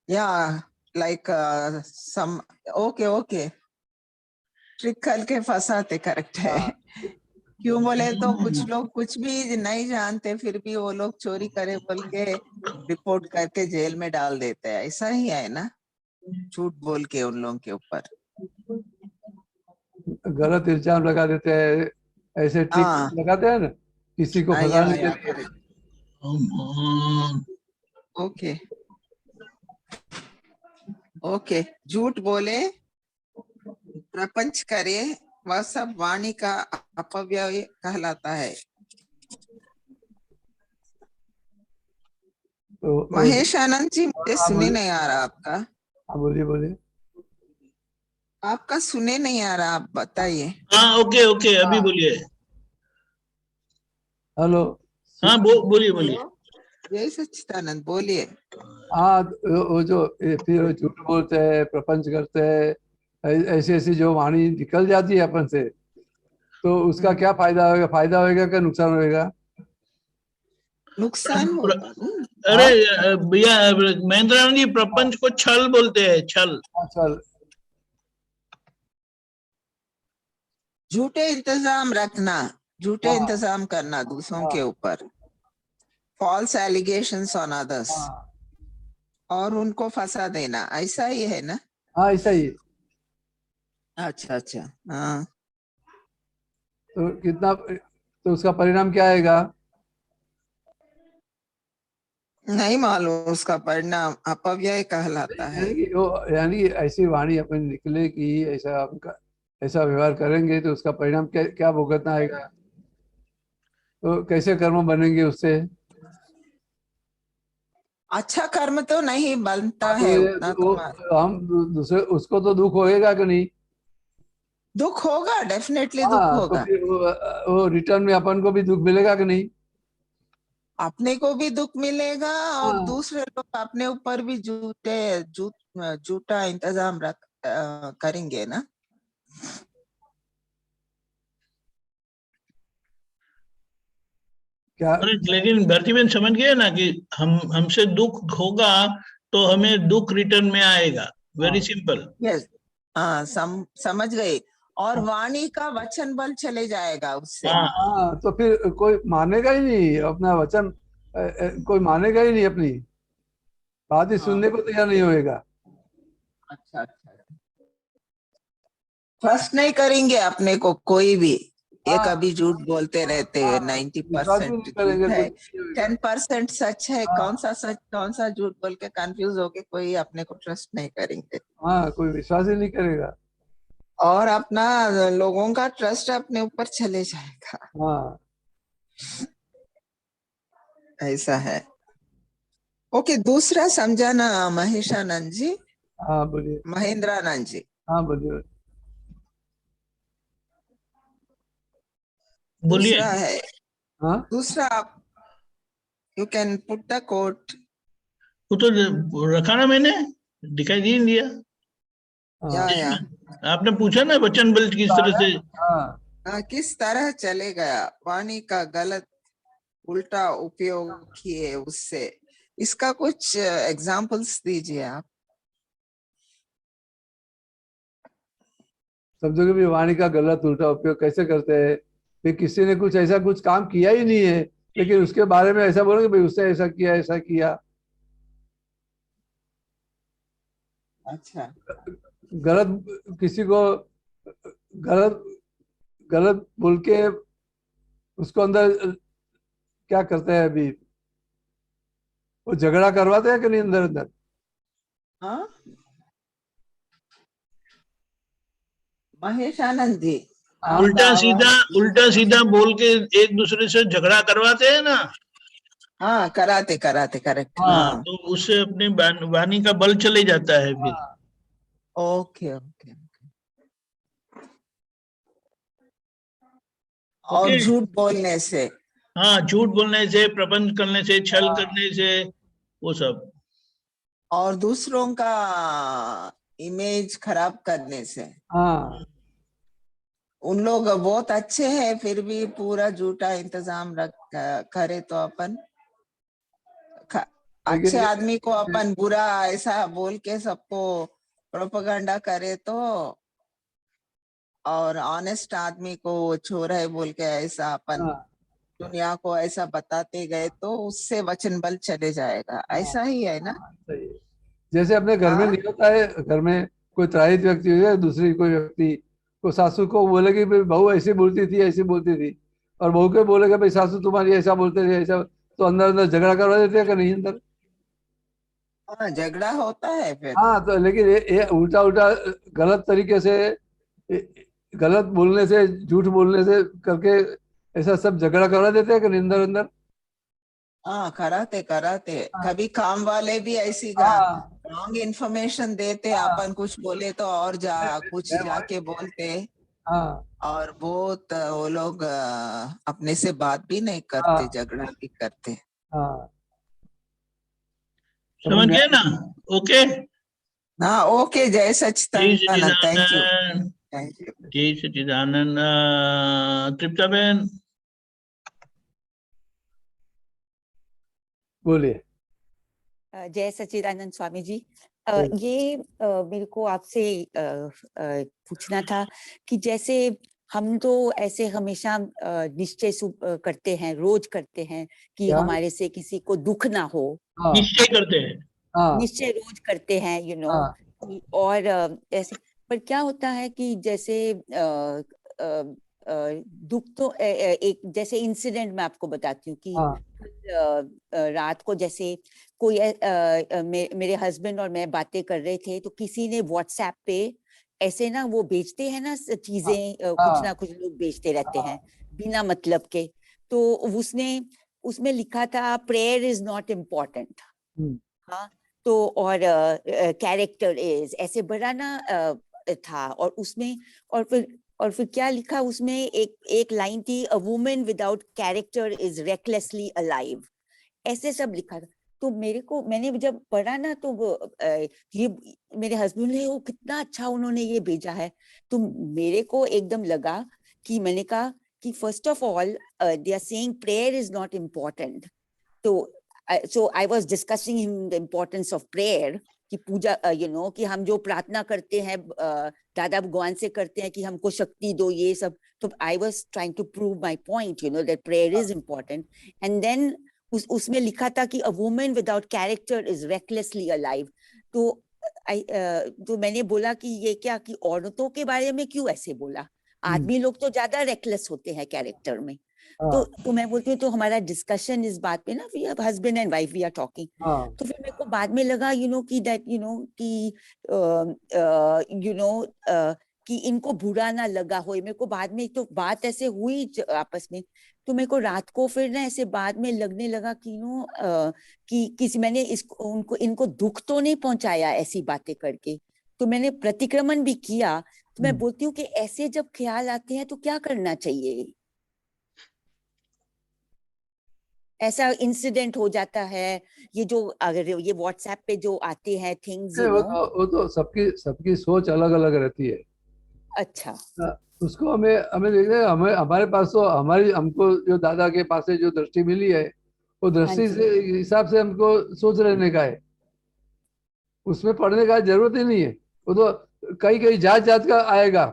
Speaker 6: या लाइक सम ओके ट्रिक करके फंसाते, करेक्ट है। क्यों बोले तो कुछ लोग कुछ भी नहीं जानते फिर भी वो लोग चोरी करे बोल के रिपोर्ट करके जेल में डाल देते हैं, ऐसा ही है ना, झूठ बोल के उन लोगों के ऊपर
Speaker 2: गलत इल्जाम लगा देते हैं, ऐसे ट्रिक लगाते हैं ना किसी को फंसाने के लिए।
Speaker 6: ओके झूठ बोले प्रपंच करे वह सब वाणी का अपव्यय कहलाता है।
Speaker 2: तो
Speaker 6: महेश आनंद जी, मुझे सुने नहीं आ रहा आपका।
Speaker 2: बोलिए
Speaker 6: आपका सुने नहीं आ रहा, आप बताइए।
Speaker 1: हाँ ओके अभी बोलिए।
Speaker 2: हेलो,
Speaker 1: हाँ बोलिए।
Speaker 6: जय सच्चिदानंद, बोलिए।
Speaker 2: हाँ वो जो फिर झूठ बोलते हैं, प्रपंच करते हैं, ऐसी जो वाणी निकल जाती है अपन से, तो उसका क्या फायदा होगा? फायदा होगा क्या नुकसान होगा?
Speaker 6: नुकसान होगा नहीं?
Speaker 1: अरे भैया महेंद्र जी, प्रपंच को छल बोलते हैं, छल।
Speaker 2: अच्छा,
Speaker 6: झूठे इंतजाम रखना, झूठे
Speaker 2: हाँ।
Speaker 6: इंतजाम करना दूसरों के
Speaker 2: हाँ।
Speaker 6: ऊपर, फॉल्स एलिगेशंस ऑन अदर्स,
Speaker 2: हाँ।
Speaker 6: और उनको फंसा देना, ऐसा ही है ना?
Speaker 2: हाँ, ऐसा ही।
Speaker 6: अच्छा अच्छा, हाँ।
Speaker 2: तो कितना, तो उसका परिणाम क्या आएगा?
Speaker 6: नहीं मालूम उसका परिणाम, अपव्यय कहलाता है।
Speaker 2: यानी कि वो, यानी कि ऐसी वाणी अपनी निकले कि ऐसा उनका, ऐसा व्यवहार करेंगे तो उसका परिणाम क्या क्या भुगतना आएगा? तो कैसे कर्म बनेंगे उससे?
Speaker 6: अच्छा कर्म तो नहीं बनता
Speaker 2: हाँ, तो
Speaker 6: है
Speaker 2: ये
Speaker 6: उतना,
Speaker 2: वो,
Speaker 6: तो
Speaker 2: हम दूसरे उसको तो दुख होएगा कि नहीं?
Speaker 6: दुख होगा, डेफिनेटली दुख
Speaker 2: हाँ, तो
Speaker 6: होगा।
Speaker 2: फिर वो रिटर्न में अपन को भी दुख मिलेगा कि नहीं?
Speaker 6: अपने को भी दुख मिलेगा, और
Speaker 2: हाँ।
Speaker 6: दूसरे लोग अपने ऊपर भी झूठा इंतजाम करेंगे ना।
Speaker 2: क्या?
Speaker 1: अरे लेकिन भारतीबेन समझ गए ना कि हमसे दुख होगा तो हमें दुख रिटर्न में आएगा। वेरी
Speaker 2: हाँ।
Speaker 1: सिंपल।
Speaker 6: यस, हाँ, समझ गए। और वाणी का वचन बल चले जाएगा उससे।
Speaker 1: हाँ,
Speaker 2: हाँ, तो फिर कोई मानेगा ही नहीं अपना वचन, कोई मानेगा ही नहीं अपनी बात ही
Speaker 6: हाँ,
Speaker 2: सुनने को तैयार नहीं होएगा।
Speaker 6: अच्छा अच्छा। ट्रस्ट नहीं करेंगे अपने को कोई भी, ये
Speaker 2: हाँ।
Speaker 6: कभी झूठ बोलते रहते हैं।
Speaker 2: हाँ, विश्वास भी
Speaker 6: 90%
Speaker 2: नहीं
Speaker 6: झूठ
Speaker 2: करेंगे,
Speaker 6: है,
Speaker 2: कुछ नहीं होएगा।
Speaker 6: 10% सच है।
Speaker 2: हाँ।
Speaker 6: कौन सा सच कौन सा झूठ बोल के कंफ्यूज होके कोई अपने को ट्रस्ट नहीं करेंगे।
Speaker 2: हाँ, कोई विश्वास ही नहीं करेगा।
Speaker 6: और अपना लोगों का ट्रस्ट अपने ऊपर चले जाएगा,
Speaker 2: हाँ।
Speaker 6: ऐसा है। ओके, दूसरा समझाना महेशानंद जी,
Speaker 2: हाँ, बोलिए।
Speaker 6: महेंद्रानंद जी।
Speaker 2: हाँ, बोलिए।
Speaker 1: बोलिए।
Speaker 6: दूसरा है,
Speaker 2: हाँ।
Speaker 6: दूसरा आप, you can put the quote.
Speaker 1: वो तो रखा ना मैंने, दिखाई नहीं दिया।
Speaker 2: हाँ।
Speaker 6: या
Speaker 1: आपने पूछा ना वचन बल किस तरह से।
Speaker 2: हाँ।
Speaker 6: किस तरह चले गया, वाणी का गलत उल्टा उपयोग किए उससे, इसका कुछ एग्जाम्पल्स दीजिए आप।
Speaker 2: सब जगह भी वाणी का गलत उल्टा उपयोग कैसे करते हैं? फिर किसी ने कुछ ऐसा कुछ काम किया ही नहीं है, लेकिन उसके बारे में ऐसा बोलोगे भाई उसने ऐसा किया, ऐसा किया।
Speaker 6: अच्छा,
Speaker 2: गलत, किसी को गलत गलत बोल के उसको अंदर क्या करते हैं अभी, वो झगड़ा करवाते हैं कि नहीं अंदर अंदर?
Speaker 6: हाँ, महेश आनंद जी, आपका आवाज।
Speaker 1: उल्टा सीधा बोल के एक दूसरे से झगड़ा करवाते हैं ना।
Speaker 6: हाँ, कराते कराते, करेक्ट,
Speaker 1: हाँ,
Speaker 6: हाँ।
Speaker 1: तो उससे अपने वाणी का बल चले जाता है फिर।
Speaker 2: हाँ।
Speaker 6: Okay okay. और
Speaker 1: ओके।
Speaker 6: झूठ बोलने से,
Speaker 1: हाँ, झूठ बोलने से, प्रपंच करने से, छल
Speaker 2: हाँ।
Speaker 1: करने से, वो सब।
Speaker 6: और दूसरों का इमेज खराब करने से।
Speaker 2: हाँ।
Speaker 6: उन लोग बहुत अच्छे हैं फिर भी पूरा झूठा इंतजाम करे तो अपन अच्छे
Speaker 2: लेकिन
Speaker 6: आदमी को अपन बुरा ऐसा बोल के सबको प्रोपेगेंडा करे तो, और ऑनेस्ट आदमी को वो चोर है बोल के ऐसा अपन
Speaker 2: हाँ।
Speaker 6: दुनिया को ऐसा बताते गए तो उससे वचन बल चले जाएगा,
Speaker 2: हाँ।
Speaker 6: ऐसा ही है ना?
Speaker 2: हाँ, सही है। जैसे अपने घर में
Speaker 6: हाँ,
Speaker 2: नहीं होता है, घर में कोई त्राहित व्यक्ति हो जाए, दूसरी कोई व्यक्ति को सासू को बोले कि भाई बहू ऐसी बोलती थी, ऐसी बोलती थी, और बहू के बोलेगा भाई सासू तुम्हारी ऐसा बोलते थे, ऐसा, तो अंदर अंदर झगड़ा करवा देते हैं कि नहीं अंदर?
Speaker 6: हाँ, झगड़ा होता है फिर।
Speaker 2: हाँ, तो लेकिन ये उल्टा उल्टा गलत तरीके से, गलत बोलने से, झूठ बोलने से करके ऐसा सब झगड़ा करवा देते हैं कि नहीं अंदर अंदर?
Speaker 6: हाँ, कराते कराते,
Speaker 2: हाँ।
Speaker 6: कभी काम वाले भी ऐसी
Speaker 2: हाँ।
Speaker 6: रॉन्ग इंफॉर्मेशन देते,
Speaker 2: हाँ।
Speaker 6: अपन कुछ बोले तो और कुछ जाके बोलते।
Speaker 2: हाँ।
Speaker 6: और बहुत वो लोग अपने से बात भी नहीं करते,
Speaker 2: हाँ।
Speaker 6: झगड़ा भी करते।
Speaker 2: हाँ, समझ
Speaker 1: समझ
Speaker 2: में
Speaker 1: गए ना?
Speaker 2: आया?
Speaker 1: ओके।
Speaker 6: हाँ, ओके, जय
Speaker 1: जय
Speaker 6: Sachchidanand, thank you.
Speaker 1: Sachchidanand.
Speaker 6: Thank you.
Speaker 1: जय सच्चिदानंद। तृप्ता बहन
Speaker 2: बोलिए।
Speaker 7: जय सच्चिदानंद स्वामी जी।
Speaker 2: जय।
Speaker 7: ये मेरे को आपसे पूछना था कि जैसे हम तो ऐसे हमेशा निश्चय करते हैं, रोज करते हैं कि
Speaker 2: क्या?
Speaker 7: हमारे से किसी को दुख ना हो,
Speaker 2: हाँ
Speaker 1: निश्चय करते हैं।
Speaker 2: हाँ
Speaker 7: निश्चय रोज करते हैं, यू नो।
Speaker 2: हाँ
Speaker 7: और ऐसे पर क्या होता है कि जैसे दुख तो एक जैसे इंसिडेंट मैं आपको बताती हूँ कि
Speaker 2: हाँ
Speaker 7: रात को जैसे कोई मेरे हस्बैंड और मैं बातें कर रहे थे, तो किसी ने व्हाट्सएप पे ऐसे ना वो बेचते हैं ना चीजें, कुछ ना कुछ लोग बेचते रहते हैं बिना मतलब के। तो उसमें लिखा था प्रेयर इज नॉट इम्पोर्टेंट। हाँ, तो और कैरेक्टर इज ऐसे बड़ा ना था। और उसमें और फिर क्या लिखा उसमें, एक लाइन थी, a woman without character is recklessly alive, ऐसे सब लिखा था। तो मैंने जब पढ़ा ना, तो ये मेरे हस्बैंड ने, वो कितना अच्छा उन्होंने ये भेजा है। तो मेरे को एकदम लगा कि मैंने कहा कि first of all they are saying prayer is not important. So I was discussing the importance of prayer, कि पूजा, कि हम जो प्रार्थना करते हैं दादा भगवान से करते हैं कि हमको शक्ति दो, ये सब। तो I was trying to prove my point, that prayer is important. And then उसमें लिखा था कि a woman without character is recklessly alive. तो मैंने बोला कि ये क्या, कि औरतों के बारे में क्यों ऐसे बोला? आदमी लोग तो ज्यादा रेकलेस होते हैं कैरेक्टर में। तो मैं बोलती हूँ, तो हमारा डिस्कशन इस बात पे ना, we are husband and wife, we are talking. तो फिर मेरे को बाद में लगा कि इनको बुरा ना लगा हो। मेरे को बाद में तो बात ऐसे हुई आपस में, तो मेरे को रात को फिर ना ऐसे बाद में लगने लगा कि कि किसी मैंने इनको दुख तो नहीं पहुंचाया ऐसी बातें करके। तो मैंने प्रतिक्रमण भी किया। तो मैं बोलती हूँ कि ऐसे जब ख्याल आते हैं तो क्या करना चाहिए? ऐसा इंसिडेंट हो जाता है, ये जो अगर ये व्हाट्सएप पे जो आते हैं थिंग्स,
Speaker 2: वो तो सबकी सोच अलग अलग रहती है।
Speaker 7: अच्छा,
Speaker 2: उसको हमें देखते हैं, हमारे पास तो हमको जो दादा के पास से जो दृष्टि मिली है, वो दृष्टि से हिसाब से हमको सोच रहने का है। उसमें पढ़ने का जरूरत ही नहीं है। वो तो कई जात का आएगा।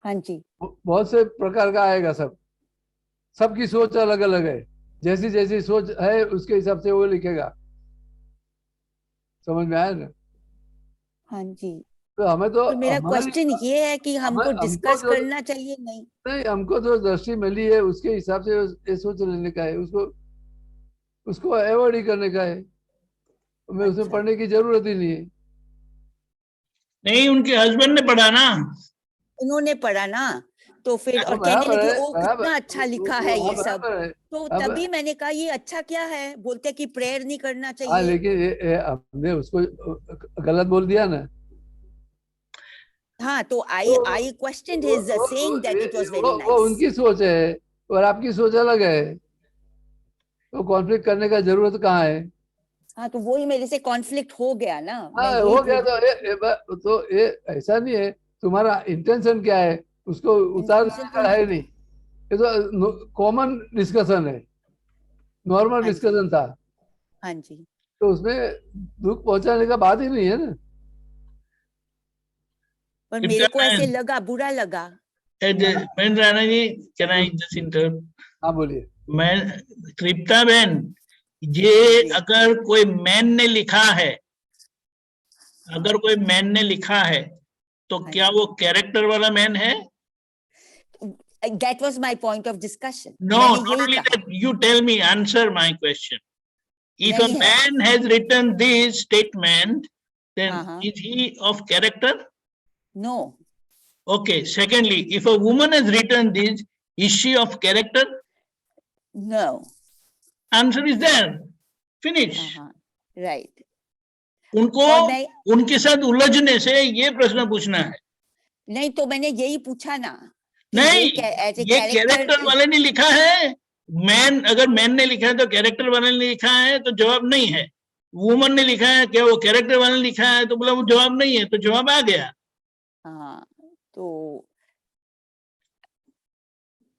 Speaker 7: हाँ जी,
Speaker 2: बहुत से प्रकार का आएगा। सबकी सोच अलग अलग है। जैसी जैसी सोच है उसके हिसाब से वो लिखेगा। समझ में आया ना?
Speaker 7: हाँ जी।
Speaker 2: तो हमें तो
Speaker 7: मेरा क्वेश्चन ये है कि हमको डिस्कस करना चाहिए? नहीं,
Speaker 2: हमको जो दृष्टि मिली है उसके हिसाब से ये सोच लेने का है। उसको अवॉइड ही करने का है। हमें उसमें पढ़ने की जरूरत ही नहीं है।
Speaker 1: नहीं, उनके हस्बैंड ने पढ़ा ना,
Speaker 7: उन्होंने पढ़ा ना, तो फिर और कहने लगे ओ कितना अच्छा लिखा है ये सब। तो तभी मैंने कहा ये अच्छा क्या है, बोलते कि प्रेयर नहीं करना चाहिए।
Speaker 2: लेकिन हमने उसको गलत बोल दिया ना।
Speaker 7: हाँ, तो I questioned his saying that it was very nice.
Speaker 2: वो उनकी सोच है और आपकी सोच अलग है। तो कॉन्फ्लिक्ट करने का जरूरत कहाँ है?
Speaker 7: हाँ, तो वही मेरे से कॉन्फ्लिक्ट हो गया ना।
Speaker 2: हो गया तो ये ऐसा नहीं है। तुम्हारा इंटेंशन क्या है उसको उतारने का है नहीं। ये तो कॉमन डिस्कशन है, नॉर्मल डिस्कशन था।
Speaker 7: हाँ जी।
Speaker 2: तो उसमें दुख पहुंचाने का बात ही नहीं है ना।
Speaker 7: पर मेरे को ऐसे लगा, बुरा लगा।
Speaker 1: बहन Rana ji, can I just interrupt?
Speaker 2: हाँ बोलिए।
Speaker 1: मैं तृप्ता बहन, ये अगर कोई मैन ने लिखा है, अगर कोई मैन ने लिखा है, तो क्या वो कैरेक्टर वाला मैन है?
Speaker 7: That was my point of discussion.
Speaker 1: No, not only that. You tell me, answer my question. If a man has written this statement, then is he of character?
Speaker 7: No.
Speaker 1: Okay. Secondly, if a woman has written this, is she of character?
Speaker 7: No.
Speaker 1: Answer is there. Finish.
Speaker 7: Right.
Speaker 1: उनको उनके साथ उलझने से ये प्रश्न पूछना है।
Speaker 7: नहीं, तो मैंने यही पूछा ना।
Speaker 1: नहीं, ये कैरेक्टर वाले ने लिखा है। मैन, अगर मैन ने लिखा है तो कैरेक्टर वाले ने लिखा है, तो जवाब नहीं है। वुमन ने लिखा है, क्या वो कैरेक्टर वाले ने लिखा है? तो बोला वो जवाब नहीं है, तो जवाब आ गया।
Speaker 7: हाँ, तो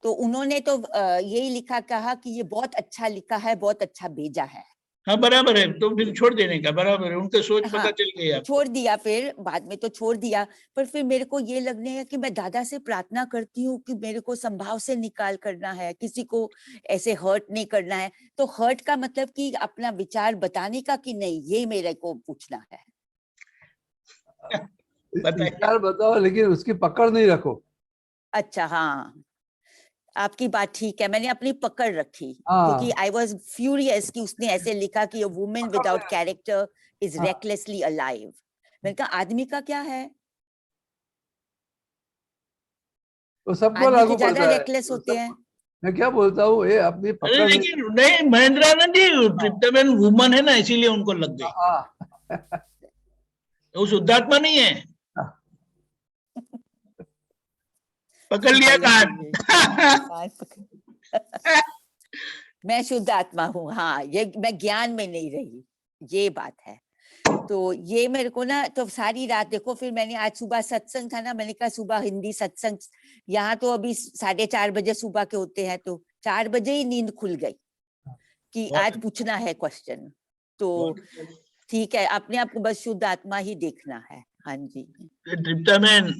Speaker 7: उन्होंने तो यही लिखा, कहा कि ये बहुत अच्छा लिखा है, बहुत अच्छा भेजा है।
Speaker 1: हाँ बराबर है, तो फिर छोड़ देने का, बराबर है, उनके सोच
Speaker 7: हाँ,
Speaker 1: पता चल गई आपको।
Speaker 7: छोड़ दिया, फिर बाद में तो छोड़ दिया, पर फिर मेरे को ये लगने है कि मैं दादा से प्रार्थना करती हूँ कि मेरे को संभाव से निकाल करना है, किसी को ऐसे हर्ट नहीं करना है। तो हर्ट का मतलब कि अपना विचार बताने का कि नहीं, ये मेरे को पूछना है।
Speaker 1: बताइए।
Speaker 2: विचार बताओ, लेकिन उसकी पकड़ नहीं रखो।
Speaker 7: अच्छा, हाँ, आपकी बात ठीक है, मैंने अपनी पकड़ रखी,
Speaker 2: हाँ।
Speaker 7: क्योंकि आई वॉज फ्यूरियस कि उसने ऐसे लिखा कि अ वुमन
Speaker 2: पकड़
Speaker 7: विदाउट
Speaker 2: नहीं
Speaker 7: कैरेक्टर इज
Speaker 2: हाँ।
Speaker 7: Recklessly alive. मैंने कहा आदमी का क्या है,
Speaker 2: वो सबको
Speaker 7: आदमी
Speaker 2: लागू
Speaker 7: तो ज्यादा
Speaker 2: पड़ता है।
Speaker 7: रेकलेस होते हैं।
Speaker 2: मैं क्या बोलता हूँ, ये अपनी
Speaker 1: अरे
Speaker 2: पकड़ नहीं।
Speaker 1: लेकिन नहीं महेंद्रानंद जी, ट्रिप्टोफैन वुमन है ना, इसीलिए उनको लग गई,
Speaker 2: हाँ।
Speaker 1: वो शुद्धात्मा नहीं है। पकड़ लिया काट।
Speaker 7: मैं शुद्ध आत्मा हूँ, हाँ, ये मैं ज्ञान में नहीं रही, ये बात है। तो ये मेरे को ना, तो सारी रात देखो, फिर मैंने आज सुबह सत्संग था ना, मैंने कहा सुबह हिंदी सत्संग, यहाँ तो अभी 4:30 बजे सुबह के होते हैं, तो 4 बजे ही नींद खुल गई कि आज पूछना है क्वेश्चन। तो ठीक है, अपने आप को बस शुद्ध आत्मा ही देखना है। हाँ जी,
Speaker 1: tryptophan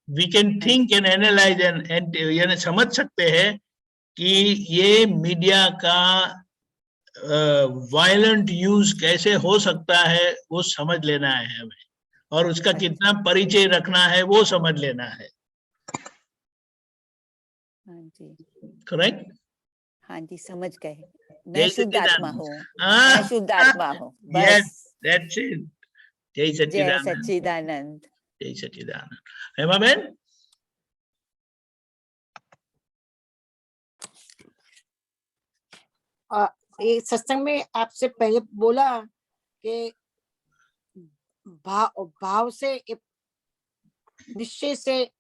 Speaker 1: we can think and analyse and यानी समझ सकते हैं कि ये मीडिया का वायलेंट यूज कैसे हो सकता है, वो समझ लेना है हमें, और उसका कितना परिचय रखना है वो समझ लेना है।
Speaker 7: हाँ जी,
Speaker 1: करेक्ट।
Speaker 7: हाँ जी, समझ गए। मैं शुद्ध आत्मा हूँ, मैं
Speaker 1: हाँ,
Speaker 7: शुद्ध आत्मा हूँ,
Speaker 1: yes,
Speaker 7: बस।
Speaker 1: that's it. जय
Speaker 7: जय
Speaker 1: सच्चिदानंद,
Speaker 7: सच्चिदानंद।
Speaker 1: जय सच्चिदानंद। हेमा बहन,
Speaker 4: ये सत्संग में आपसे पहले बोला कि भाव से, निश्चय से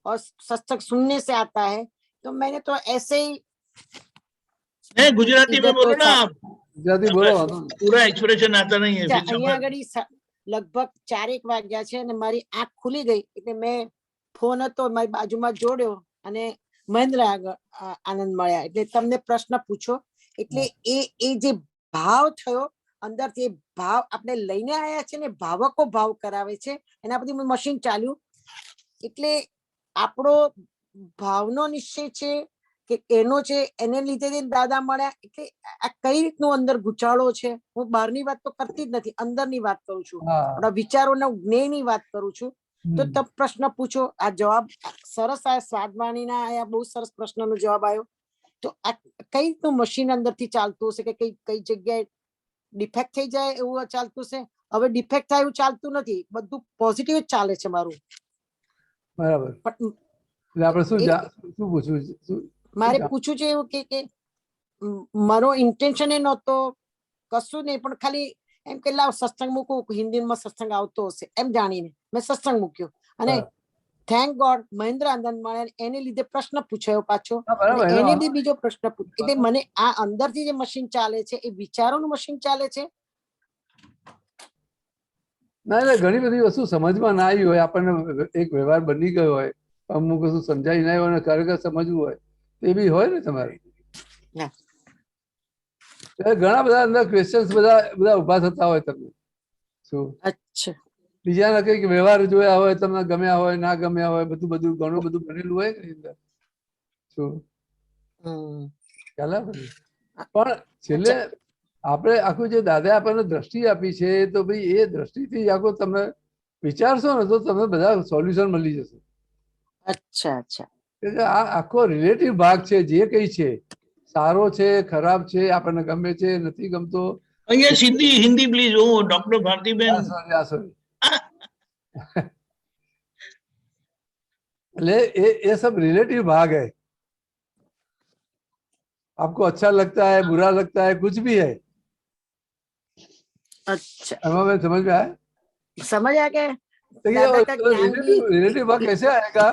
Speaker 4: और सत्संग सुनने से आता है, तो मैंने तो ऐसे ही
Speaker 1: नहीं गुजराती में
Speaker 4: इधर
Speaker 1: बोलो
Speaker 4: तो
Speaker 1: ना आप,
Speaker 2: जल्दी बोलो।
Speaker 1: पूरा एक्सप्रेशन आता नहीं है, फिर
Speaker 4: અહીંયા
Speaker 1: समझ।
Speaker 4: આગળ લગભગ 4 વાગ્યા છે અને મારી આંખ ખુલી ગઈ, એટલે મેં ફોન હતો મારી બાજુમાં જોડ્યો અને મહેન્દ્ર આનંદ મળ્યા, એટલે તમને પ્રશ્ન પૂછો, એટલે એ જે ભાવ થયો અંદરથી, ભાવ આપણે લઈને આયા છે ને, ભાવકો ભાવ કરાવે છે, એના પછી મશીન ચાલ્યું, એટલે આપણો ભાવનો નિશ્ચય છે કે એનો છે, એને લીધે દાદા મળ્યા, એટલે આ કઈ રીતનું અંદર ગુચાળો છે? હું બહારની વાત તો કરતી જ નથી, અંદરની વાત કરું છું, આપણા વિચારોના જ્ઞેયની વાત કરું છું. તો તબ પ્રશ્ન પૂછો, આ જવાબ સરસ આયા, સ્વાદવાણીના આયા, બહુ સરસ પ્રશ્નનો જવાબ આવ્યો. તો આ કઈ રીતનું મશીન અંદરથી ચાલતું હશે, કે કઈ જગ્યાએ ડિફેક્ટ થઈ જાય એવું ચાલતું હશે? હવે ડિફેક્ટ થાય એવું ચાલતું નથી, બધું પોઝિટિવ જ ચાલે છે મારું.
Speaker 2: બરાબર. એટલે આપણે શું પૂછવું?
Speaker 4: મારે પૂછવું છે એવું કે મારો ઇન્ટેન્શન એ નહોતો, કશું નહીં, પણ ખાલી એમ કે લાવ સત્સંગ મૂકું, હિન્દીમાં સત્સંગ આવતો હશે એમ જાણીને મેં સત્સંગ મૂક્યો, અને થેન્ક ગોડ મહેન્દ્ર આનંદ મળ્યા, એને લીધે પ્રશ્ન પૂછાયો પાછો, એને બી બીજો પ્રશ્ન પૂછ્યો, એટલે મને આ અંદરથી જે મશીન ચાલે છે એ વિચારોનું મશીન ચાલે છે.
Speaker 2: ના, ઘણી બધી વસ્તુ સમજમાં ના આવી હોય, આપણને એક વ્યવહાર બની ગયો હોય, અમુક વસ્તુ સમજાઈ ના હોય, ખરેખર સમજવું હોય એ બી હોય ને તમારે. ઘણા બધા અંદર ક્વેશ્ચન્સ બધા ઉભા થતા હોય તમને. શું બીજાના કઈક વ્યવહાર જોયા હોય, તમને ગમ્યા હોય, ના ગમ્યા હોય, બધું ઘણું બધું બનેલું હોય ને અંદર. શું ખ્યાલ આવે? પણ છેલ્લે આપણે આખું જે દાદા આપણને દ્રષ્ટિ આપી છે, તો ભાઈ એ દ્રષ્ટિથી આખો તમે વિચારશો ને તો તમને બધા સોલ્યુશન મળી જશે.
Speaker 4: અચ્છા અચ્છા,
Speaker 2: આ આખો રિલેટિવ ભાગ છે, જે કઈ છે, સારો છે, ખરાબ છે, આપણને ગમે છે, નથી ગમતો.
Speaker 1: અહીંયા સીધી हिंदी प्लीज, वो डॉक्टर भारतीबेन,
Speaker 2: એટલે ये सब रिलेटिव भाग है. आपको अच्छा लगता है, बुरा लगता है, कुछ भी है. अच्छा, हमें समझ में आया?
Speaker 4: समझ आ गया.
Speaker 2: रिलेटिव भाग कैसे आएगा?